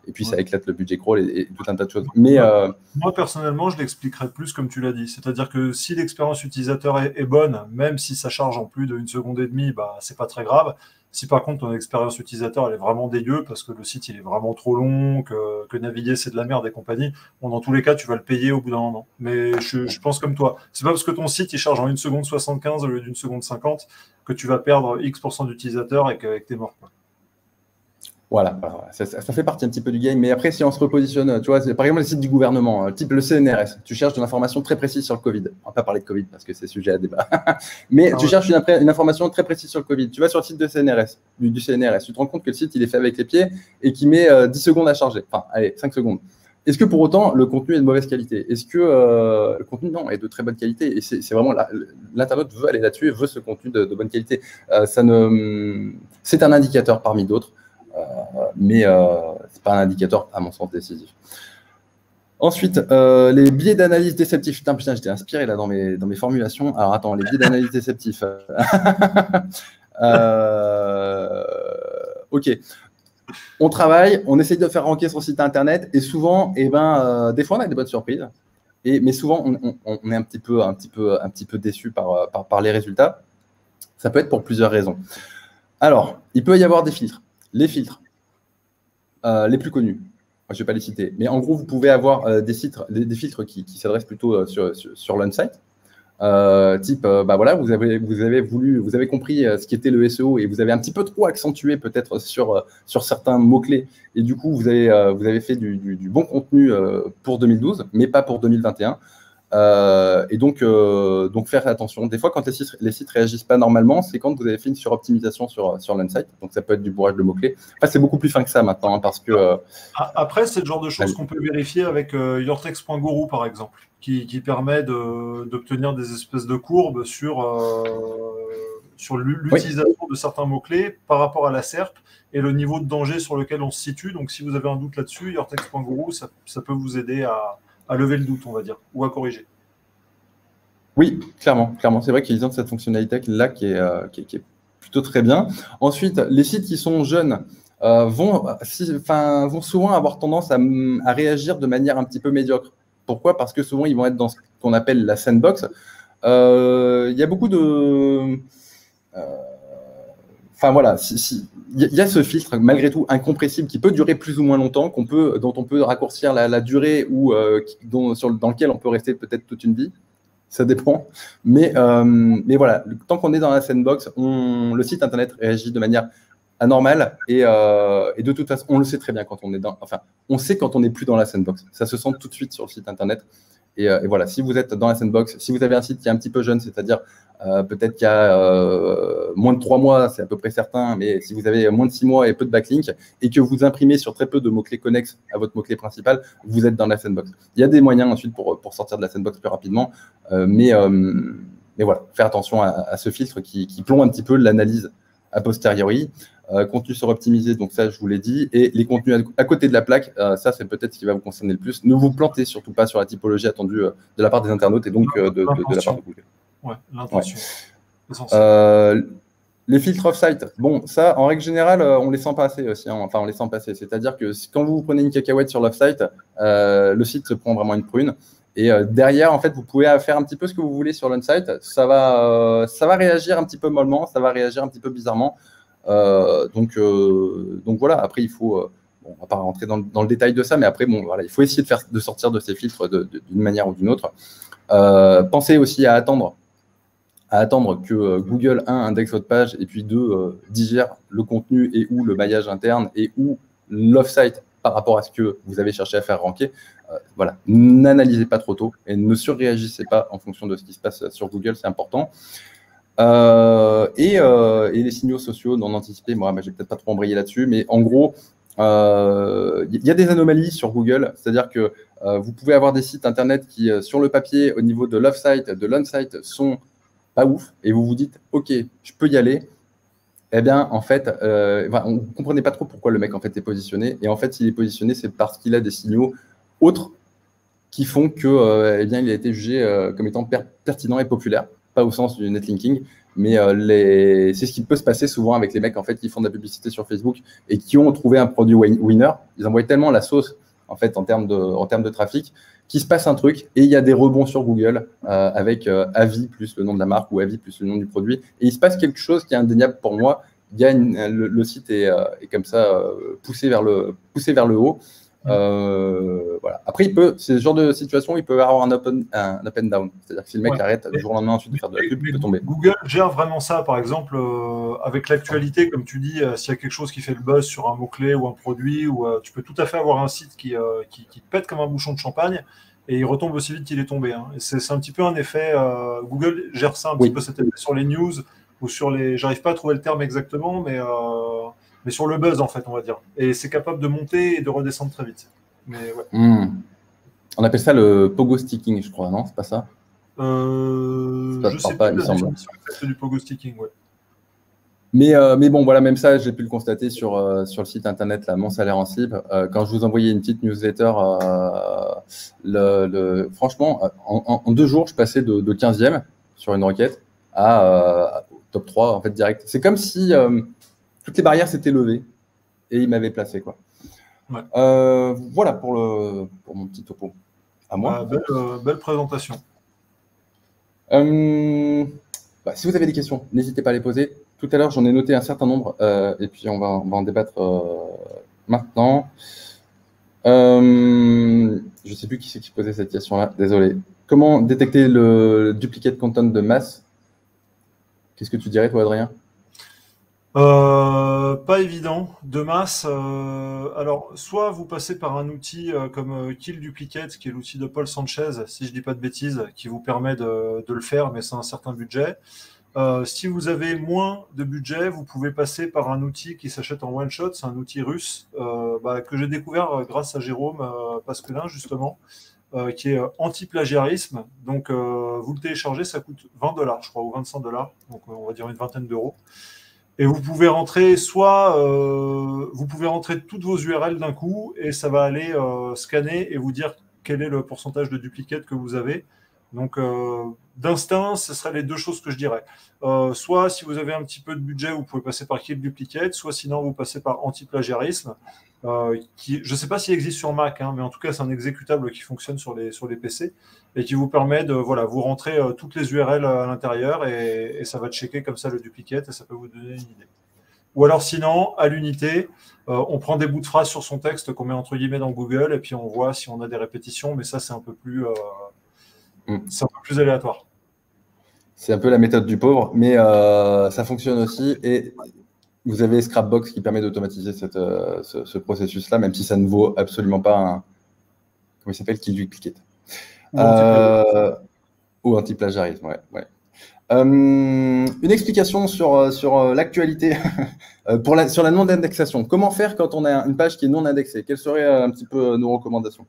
Et puis, ça éclate le budget crawl et tout un tas de choses. Mais, moi, personnellement, je l'expliquerai plus comme tu l'as dit. C'est-à-dire que si l'expérience utilisateur est bonne, même si ça charge en plus d'1 seconde et demie, c'est pas très grave. Si par contre ton expérience utilisateur elle est vraiment dégueu parce que le site il est vraiment trop long, que naviguer c'est de la merde et compagnie, bon, dans tous les cas tu vas le payer au bout d'un moment. Mais je pense comme toi. C'est pas parce que ton site il charge en 1 seconde 75 au lieu d'1 seconde 50 que tu vas perdre X% d'utilisateurs et que t'es mort. Voilà, ça fait partie un petit peu du game. Mais après, si on se repositionne, tu vois, par exemple, les sites du gouvernement, type le CNRS, tu cherches de l'information très précise sur le Covid. On va pas parler de Covid parce que c'est sujet à débat. Mais tu cherches une information très précise sur le Covid. Tu vas sur le site de CNRS, du CNRS, tu te rends compte que le site, il est fait avec les pieds et qu'il met 10 secondes à charger. Enfin, allez, 5 secondes. Est-ce que pour autant, le contenu est de mauvaise qualité? Est-ce que le contenu, non, est de très bonne qualité? Et c'est vraiment l'internaute veut aller là-dessus et veut ce contenu de bonne qualité. C'est un indicateur parmi d'autres. Mais ce n'est pas un indicateur, à mon sens, décisif. Ensuite, les biais d'analyse déceptifs. Putain, j'étais inspiré là dans mes formulations. Alors, attends, les biais d'analyse déceptifs. OK. On travaille, on essaye de faire ranker son site internet et souvent, des fois, on a des bonnes surprises. Mais souvent, on est un petit peu déçu par les résultats. Ça peut être pour plusieurs raisons. Alors, il peut y avoir des filtres. Les filtres, les plus connus, je ne vais pas les citer, mais en gros, vous pouvez avoir des filtres qui s'adressent plutôt sur l'on-site. Type, voilà, vous avez compris ce qu'était le SEO et vous avez un petit peu trop accentué peut-être sur certains mots-clés. Et du coup, vous avez fait du bon contenu pour 2012, mais pas pour 2021. Et donc faire attention. Des fois, quand les sites réagissent pas normalement, c'est quand vous avez fait une suroptimisation sur l'on-site. Donc, ça peut être du bourrage de mots-clés. Enfin, c'est beaucoup plus fin que ça maintenant, hein, parce que… Après, c'est le genre de choses qu'on peut vérifier avec yourtext.guru, par exemple, qui permet d'obtenir des espèces de courbes sur l'utilisation de certains mots-clés par rapport à la SERP et le niveau de danger sur lequel on se situe. Donc, si vous avez un doute là-dessus, yourtext.guru, ça peut vous aider à lever le doute, on va dire, ou à corriger. Oui, clairement. C'est vrai qu'ils ont cette fonctionnalité-là qui est plutôt très bien. Ensuite, les sites qui sont jeunes vont souvent avoir tendance à réagir de manière un petit peu médiocre. Pourquoi? Parce que souvent, ils vont être dans ce qu'on appelle la sandbox. Il y a beaucoup de… Enfin voilà, il y a ce filtre malgré tout incompressible qui peut durer plus ou moins longtemps, dont on peut raccourcir la durée ou dans lequel on peut rester peut-être toute une vie. Ça dépend. Mais voilà, tant qu'on est dans la sandbox, le site internet réagit de manière anormale et de toute façon, on le sait très bien quand on est on sait quand on n'est plus dans la sandbox. Ça se sent tout de suite sur le site internet. Et voilà, si vous êtes dans la sandbox, si vous avez un site qui est un petit peu jeune, c'est-à-dire peut-être qu'il y a moins de 3 mois, c'est à peu près certain, mais si vous avez moins de 6 mois et peu de backlinks, et que vous imprimez sur très peu de mots-clés connexes à votre mot-clé principal, vous êtes dans la sandbox. Il y a des moyens ensuite pour sortir de la sandbox plus rapidement, mais voilà, faire attention à ce filtre qui plombe un petit peu l'analyse a posteriori. Contenu sur optimisé, donc ça je vous l'ai dit, et les contenus à côté de la plaque, ça c'est peut-être ce qui va vous concerner le plus. Ne vous plantez surtout pas sur la typologie attendue de la part des internautes et donc de la part de Google. Ouais, l'intention. Ouais. Les filtres off-site, bon, ça, en règle générale, on les sent pas assez aussi. Hein. Enfin, on les sent passer. C'est-à-dire que quand vous prenez une cacahuète sur l'off-site, le site se prend vraiment une prune. Et derrière, en fait, vous pouvez faire un petit peu ce que vous voulez sur l'on-site. Ça va réagir un petit peu mollement, ça va réagir un petit peu bizarrement. Donc voilà, après, il faut... on ne va pas rentrer dans le détail de ça, mais après, bon, voilà, il faut essayer de sortir de ces filtres d'une manière ou d'une autre. Pensez aussi à attendre que Google, 1, indexe votre page, et puis 2, digère le contenu et ou le maillage interne et ou l'off-site par rapport à ce que vous avez cherché à faire ranker. Voilà, n'analysez pas trop tôt et ne surréagissez pas en fonction de ce qui se passe sur Google, c'est important. Et les signaux sociaux non anticipés, moi, j'ai peut-être pas trop embrayé là-dessus, mais en gros, il y a des anomalies sur Google, c'est-à-dire que vous pouvez avoir des sites internet qui, sur le papier, au niveau de l'off-site, de l'on-site, sont pas ouf, et vous vous dites, OK, je peux y aller. Eh bien, en fait, on ne comprenait pas trop pourquoi le mec en fait est positionné. Et en fait, s'il est positionné, c'est parce qu'il a des signaux autres qui font que, eh bien, il a été jugé comme étant pertinent et populaire, pas au sens du netlinking, mais c'est ce qui peut se passer souvent avec les mecs en fait qui font de la publicité sur Facebook et qui ont trouvé un produit winner. Ils envoient tellement la sauce en fait en termes de trafic qu'il se passe un truc et il y a des rebonds sur Google avec avis plus le nom de la marque ou avis plus le nom du produit. Et il se passe quelque chose qui est indéniable pour moi. Il y a le site est comme ça poussé vers le haut. Voilà. Après, c'est ce genre de situation, il peut avoir un up and down. C'est-à-dire que si le mec arrête du jour au lendemain ensuite de faire de la pub, il peut tomber. Google gère vraiment ça, par exemple, avec l'actualité, comme tu dis, s'il y a quelque chose qui fait le buzz sur un mot-clé ou un produit, ou tu peux tout à fait avoir un site qui pète comme un bouchon de champagne et il retombe aussi vite qu'il est tombé. Hein. C'est un petit peu un effet. Google gère ça un petit peu cet effet sur les news ou sur les. J'arrive pas à trouver le terme exactement, mais sur le buzz, en fait, on va dire. Et c'est capable de monter et de redescendre très vite. Mais ouais. On appelle ça le pogo sticking, je crois, non? C'est pas ça? Je sais pas, il me semble. C'est du pogo sticking, ouais. Mais bon, voilà, même ça, j'ai pu le constater sur le site internet, là, Mon Salaire en Cible. Quand je vous envoyais une petite newsletter, franchement, en 2 jours, je passais de 15e sur une requête à top 3, en fait, direct. C'est comme si toutes les barrières s'étaient levées et il m'avait placé, quoi. Ouais. Voilà pour mon petit topo. À moi. Belle présentation. Si vous avez des questions, n'hésitez pas à les poser. Tout à l'heure, j'en ai noté un certain nombre et puis on va en débattre maintenant. Je ne sais plus qui c'est qui posait cette question-là, désolé. Comment détecter le duplicate content de masse? Qu'est-ce que tu dirais, toi, Adrien? Pas évident, de masse. Alors, soit vous passez par un outil comme Kill Duplicate, qui est l'outil de Paul Sanchez, si je dis pas de bêtises, qui vous permet de le faire, mais c'est un certain budget. Si vous avez moins de budget, vous pouvez passer par un outil qui s'achète en one shot. C'est un outil russe que j'ai découvert grâce à Jérôme Pasquelin, justement, qui est anti-plagiarisme. Donc, vous le téléchargez, ça coûte $20, je crois, ou $25. Donc, on va dire une vingtaine d'euros. Et vous pouvez rentrer vous pouvez rentrer toutes vos URL d'un coup et ça va aller scanner et vous dire quel est le pourcentage de duplicate que vous avez. Donc, d'instinct, ce seraient les 2 choses que je dirais. Soit, si vous avez un petit peu de budget, vous pouvez passer par Kill Duplicate, soit sinon, vous passez par anti-plagiarisme, je ne sais pas s'il existe sur Mac, hein, mais en tout cas, c'est un exécutable qui fonctionne sur les PC et qui vous permet de vous rentrer toutes les URL à l'intérieur et ça va checker comme ça le duplicate et ça peut vous donner une idée. Ou alors sinon, à l'unité, on prend des bouts de phrases sur son texte qu'on met entre guillemets dans Google et puis on voit si on a des répétitions, mais ça, c'est un peu plus... C'est un peu plus aléatoire. C'est un peu la méthode du pauvre, mais ça fonctionne aussi. Et vous avez Scrapbox qui permet d'automatiser ce processus-là, même si ça ne vaut absolument pas un... Comment il s'appelle? Kill Duplicate. Ou anti-plagiarisme, ouais. Une explication sur l'actualité sur la non-indexation. Comment faire quand on a une page qui est non indexée? Quelles seraient un petit peu nos recommandations?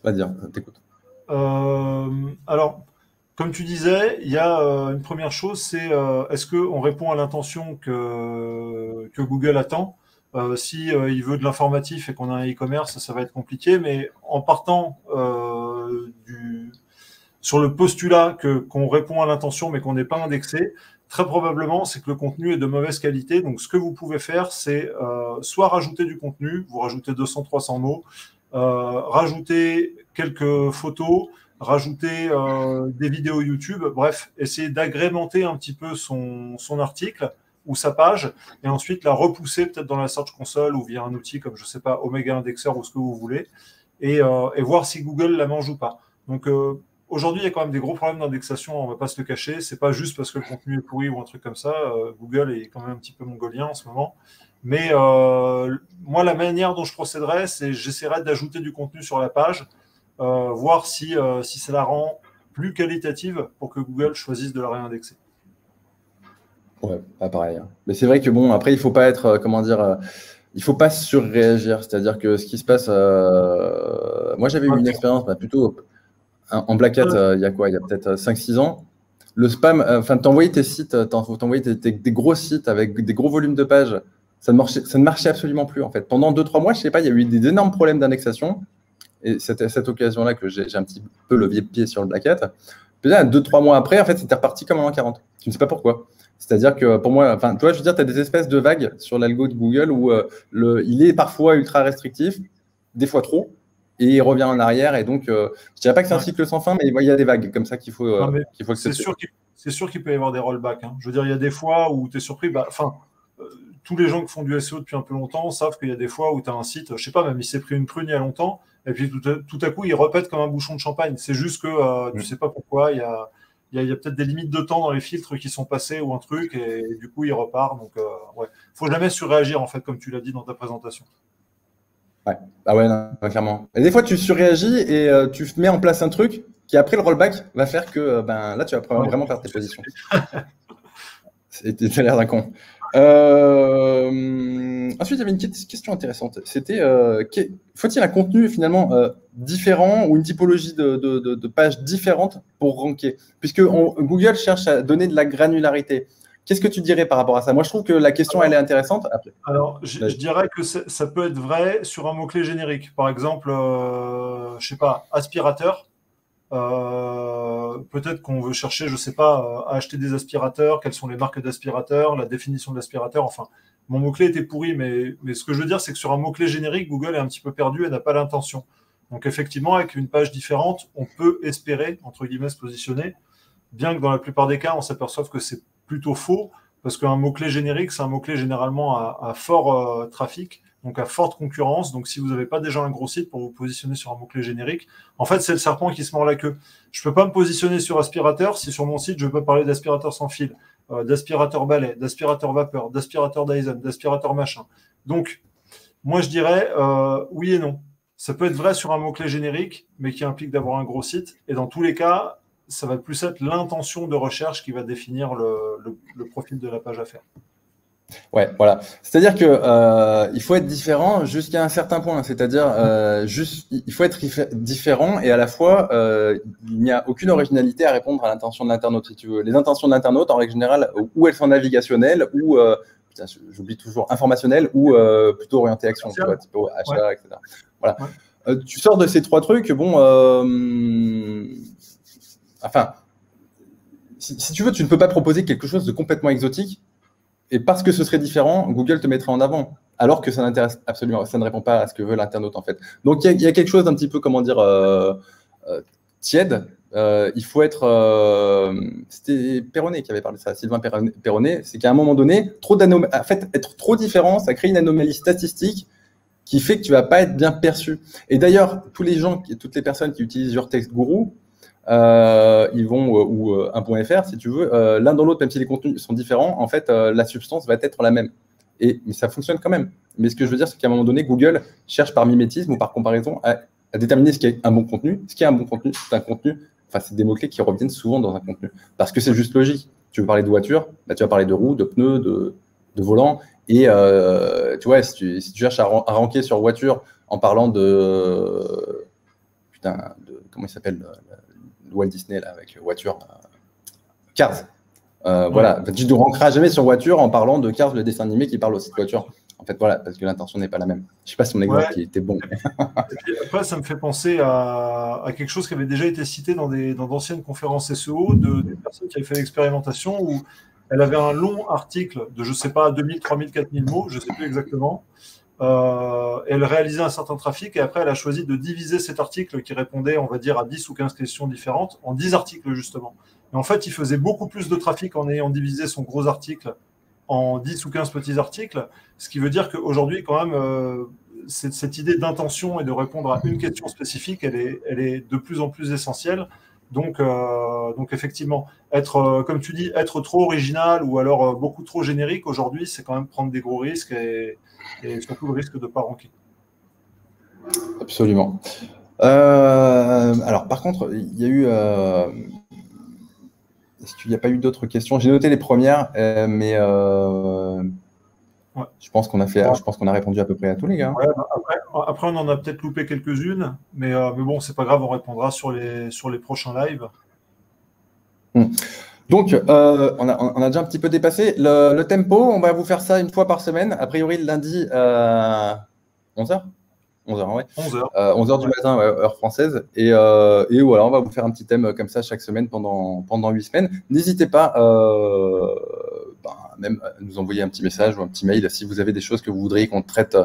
Va dire, t'écoute. Alors, comme tu disais, il y a une première chose, c'est est-ce qu'on répond à l'intention que Google attend? Si il veut de l'informatif et qu'on a un e-commerce, ça va être compliqué, mais en partant sur le postulat qu'on répond à l'intention mais qu'on n'est pas indexé, très probablement, c'est que le contenu est de mauvaise qualité. Donc, ce que vous pouvez faire, c'est soit rajouter du contenu, vous rajoutez 200-300 mots, rajouter quelques photos, rajouter des vidéos YouTube, bref, essayer d'agrémenter un petit peu son article ou sa page, et ensuite la repousser peut-être dans la Search Console ou via un outil comme, je ne sais pas, Omega Indexer ou ce que vous voulez, et voir si Google la mange ou pas. Donc, aujourd'hui, il y a quand même des gros problèmes d'indexation, on ne va pas se le cacher. Ce n'est pas juste parce que le contenu est pourri ou un truc comme ça. Google est quand même un petit peu mongolien en ce moment. Mais moi, la manière dont je procéderais, c'est j'essaierai d'ajouter du contenu sur la page, voir si ça la rend plus qualitative pour que Google choisisse de la réindexer. Ouais, pas pareil. Mais c'est vrai que bon, après, il ne faut pas être, il ne faut pas surréagir. C'est-à-dire que ce qui se passe, moi, j'avais eu une expérience plutôt en Black Hat, il y a quoi? Il y a peut-être 5-6 ans. Le spam, t'envoyais tes sites, t'envoyais des gros sites avec des gros volumes de pages. Ça ne marchait absolument plus, en fait. Pendant 2-3 mois, je ne sais pas, il y a eu des énormes problèmes d'indexation. Et c'était à cette occasion-là que j'ai un petit peu levé le pied sur le Black Hat. Puis là, 2-3 mois après, en fait, c'était reparti comme en 40. Je ne sais pas pourquoi. C'est-à-dire que pour moi, tu vois, je veux dire, tu as des espèces de vagues sur l'algo de Google où il est parfois ultra restrictif, des fois trop, et il revient en arrière. Et donc, je ne dirais pas que c'est un cycle sans fin, mais il y a des vagues comme ça qu'il faut accepter. C'est sûr qu'il peut y avoir des rollbacks. Hein. Je veux dire, il y a des fois où tu es surpris. Tous les gens qui font du SEO depuis un peu longtemps savent qu'il y a des fois où tu as un site, je ne sais pas, même il s'est pris une prune il y a longtemps, et puis tout à coup, il repète comme un bouchon de champagne. C'est juste que tu ne sais pas pourquoi, il y a peut-être des limites de temps dans les filtres qui sont passés ou un truc, et du coup, il repart. Donc, ouais. Faut jamais surréagir, en fait, comme tu l'as dit dans ta présentation. Ouais. Ah ouais, non, clairement. Et des fois, tu surréagis et tu mets en place un truc qui, après le rollback, va faire que là, tu vas vraiment perdre tes positions. T'as l'air d'un con. Ensuite, il y avait une question intéressante. C'était, faut-il un contenu finalement différent ou une typologie de pages différente pour ranker? Puisque Google cherche à donner de la granularité. Qu'est-ce que tu dirais par rapport à ça? Moi, je trouve que la question, elle est intéressante. Après. Alors, je dirais que ça peut être vrai sur un mot-clé générique. Par exemple, je ne sais pas, aspirateur. Peut-être qu'on veut chercher, je ne sais pas, à acheter des aspirateurs, quelles sont les marques d'aspirateurs, la définition de l'aspirateur. Enfin, mon mot-clé était pourri, mais ce que je veux dire, c'est que sur un mot-clé générique, Google est un petit peu perdu et n'a pas l'intention. Donc, effectivement, avec une page différente, on peut espérer, entre guillemets, se positionner, bien que dans la plupart des cas, on s'aperçoive que c'est plutôt faux, parce qu'un mot-clé générique, c'est un mot-clé généralement à fort trafic, donc à forte concurrence. Donc, si vous n'avez pas déjà un gros site pour vous positionner sur un mot-clé générique, en fait, c'est le serpent qui se mord la queue. Je ne peux pas me positionner sur aspirateur si sur mon site, je peux parler d'aspirateur sans fil, d'aspirateur balai, d'aspirateur vapeur, d'aspirateur Dyson, d'aspirateur machin. Donc, moi, je dirais oui et non. Ça peut être vrai sur un mot-clé générique, mais qui implique d'avoir un gros site. Et dans tous les cas, ça va plus être l'intention de recherche qui va définir le profil de la page à faire. Ouais, voilà. C'est-à-dire que il faut être différent jusqu'à un certain point. C'est-à-dire il faut être différent et à la fois il n'y a aucune originalité à répondre à l'intention de l'internaute, si tu veux. Les intentions de l'internaute, en règle générale, ou elles sont navigationnelles, ou j'oublie toujours informationnelles, ou plutôt orientées action, tu vois, type achat, etc. Voilà. Ouais. Tu sors de ces trois trucs, bon. Enfin, si tu veux, tu ne peux pas proposer quelque chose de complètement exotique. Et parce que ce serait différent, Google te mettrait en avant, alors que ça n'intéresse absolument, ça ne répond pas à ce que veut l'internaute en fait. Donc il y a quelque chose d'un petit peu, comment dire, tiède. Il faut être. C'était Perronnet qui avait parlé de ça, Sylvain Perronnet. C'est qu'à un moment donné, en fait, être trop différent, ça crée une anomalie statistique qui fait que tu vas pas être bien perçu. Et d'ailleurs, toutes les personnes qui utilisent Your Text Guru, ils vont ou 1.fr si tu veux, l'un dans l'autre, même si les contenus sont différents, en fait, la substance va être la même. Mais ça fonctionne quand même. Mais ce que je veux dire, c'est qu'à un moment donné, Google cherche par mimétisme ou par comparaison à à déterminer ce qui est un bon contenu. Ce qui est un bon contenu, c'est un contenu, enfin, c'est des mots-clés qui reviennent souvent dans un contenu. Parce que c'est juste logique. Tu veux parler de voiture, bah, tu vas parler de roues, de pneus, de volant. Et tu vois, si tu cherches à ranker sur voiture en parlant de. Putain, comment il s'appelle le Walt Disney là, avec voiture Cars. Voilà, tu ne rankeras jamais sur voiture en parlant de Cars, le dessin animé qui parle aussi de voiture. En fait, voilà, parce que l'intention n'est pas la même. Je ne sais pas si mon exemple qui était bon. Et puis après, ça me fait penser à quelque chose qui avait déjà été cité dans d'anciennes conférences SEO de personnes qui avaient fait l'expérimentation où elle avait un long article de, je ne sais pas, 2000, 3000, 4000 mots, je ne sais plus exactement. Elle réalisait un certain trafic et après, elle a choisi de diviser cet article qui répondait, on va dire, à 10 ou 15 questions différentes en 10 articles, justement. Et en fait, il faisait beaucoup plus de trafic en ayant divisé son gros article en 10 ou 15 petits articles, ce qui veut dire qu'aujourd'hui, quand même, cette idée d'intention et de répondre à une question spécifique, elle est de plus en plus essentielle. Donc effectivement, comme tu dis, être trop original ou alors beaucoup trop générique, aujourd'hui, c'est quand même prendre des gros risques et surtout le risque de ne pas ranker. Absolument. Alors, par contre, il y a eu... Est-ce qu'il n'y a pas eu d'autres questions? J'ai noté les premières, mais je pense qu'on a répondu à peu près à tous les gars. Ouais, après, on en a peut-être loupé quelques-unes, mais bon, c'est pas grave, on répondra sur les prochains lives. Donc, on a déjà un petit peu dépassé. Le tempo, on va vous faire ça une fois par semaine. A priori, le lundi à 11h 11h, ouais. 11h. 11h du matin, ouais, heure française. Et voilà, on va vous faire un petit thème comme ça chaque semaine pendant 8 semaines. N'hésitez pas même à nous envoyer un petit message ou un petit mail si vous avez des choses que vous voudriez qu'on traite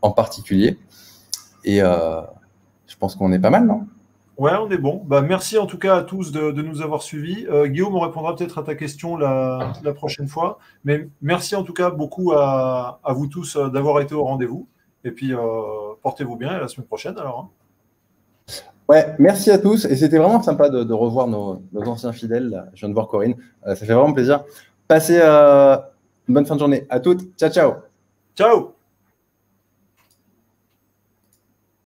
en particulier. Et je pense qu'on est pas mal, non? Ouais, on est bon. Merci en tout cas à tous de nous avoir suivis. Guillaume, on répondra peut-être à ta question la prochaine fois. Mais merci en tout cas beaucoup à vous tous d'avoir été au rendez-vous. Et puis, portez-vous bien et à la semaine prochaine alors. Ouais, merci à tous. Et c'était vraiment sympa de revoir nos anciens fidèles. Là. Je viens de voir Corinne. Ça fait vraiment plaisir. Passez une bonne fin de journée. À toutes. Ciao, ciao. Ciao.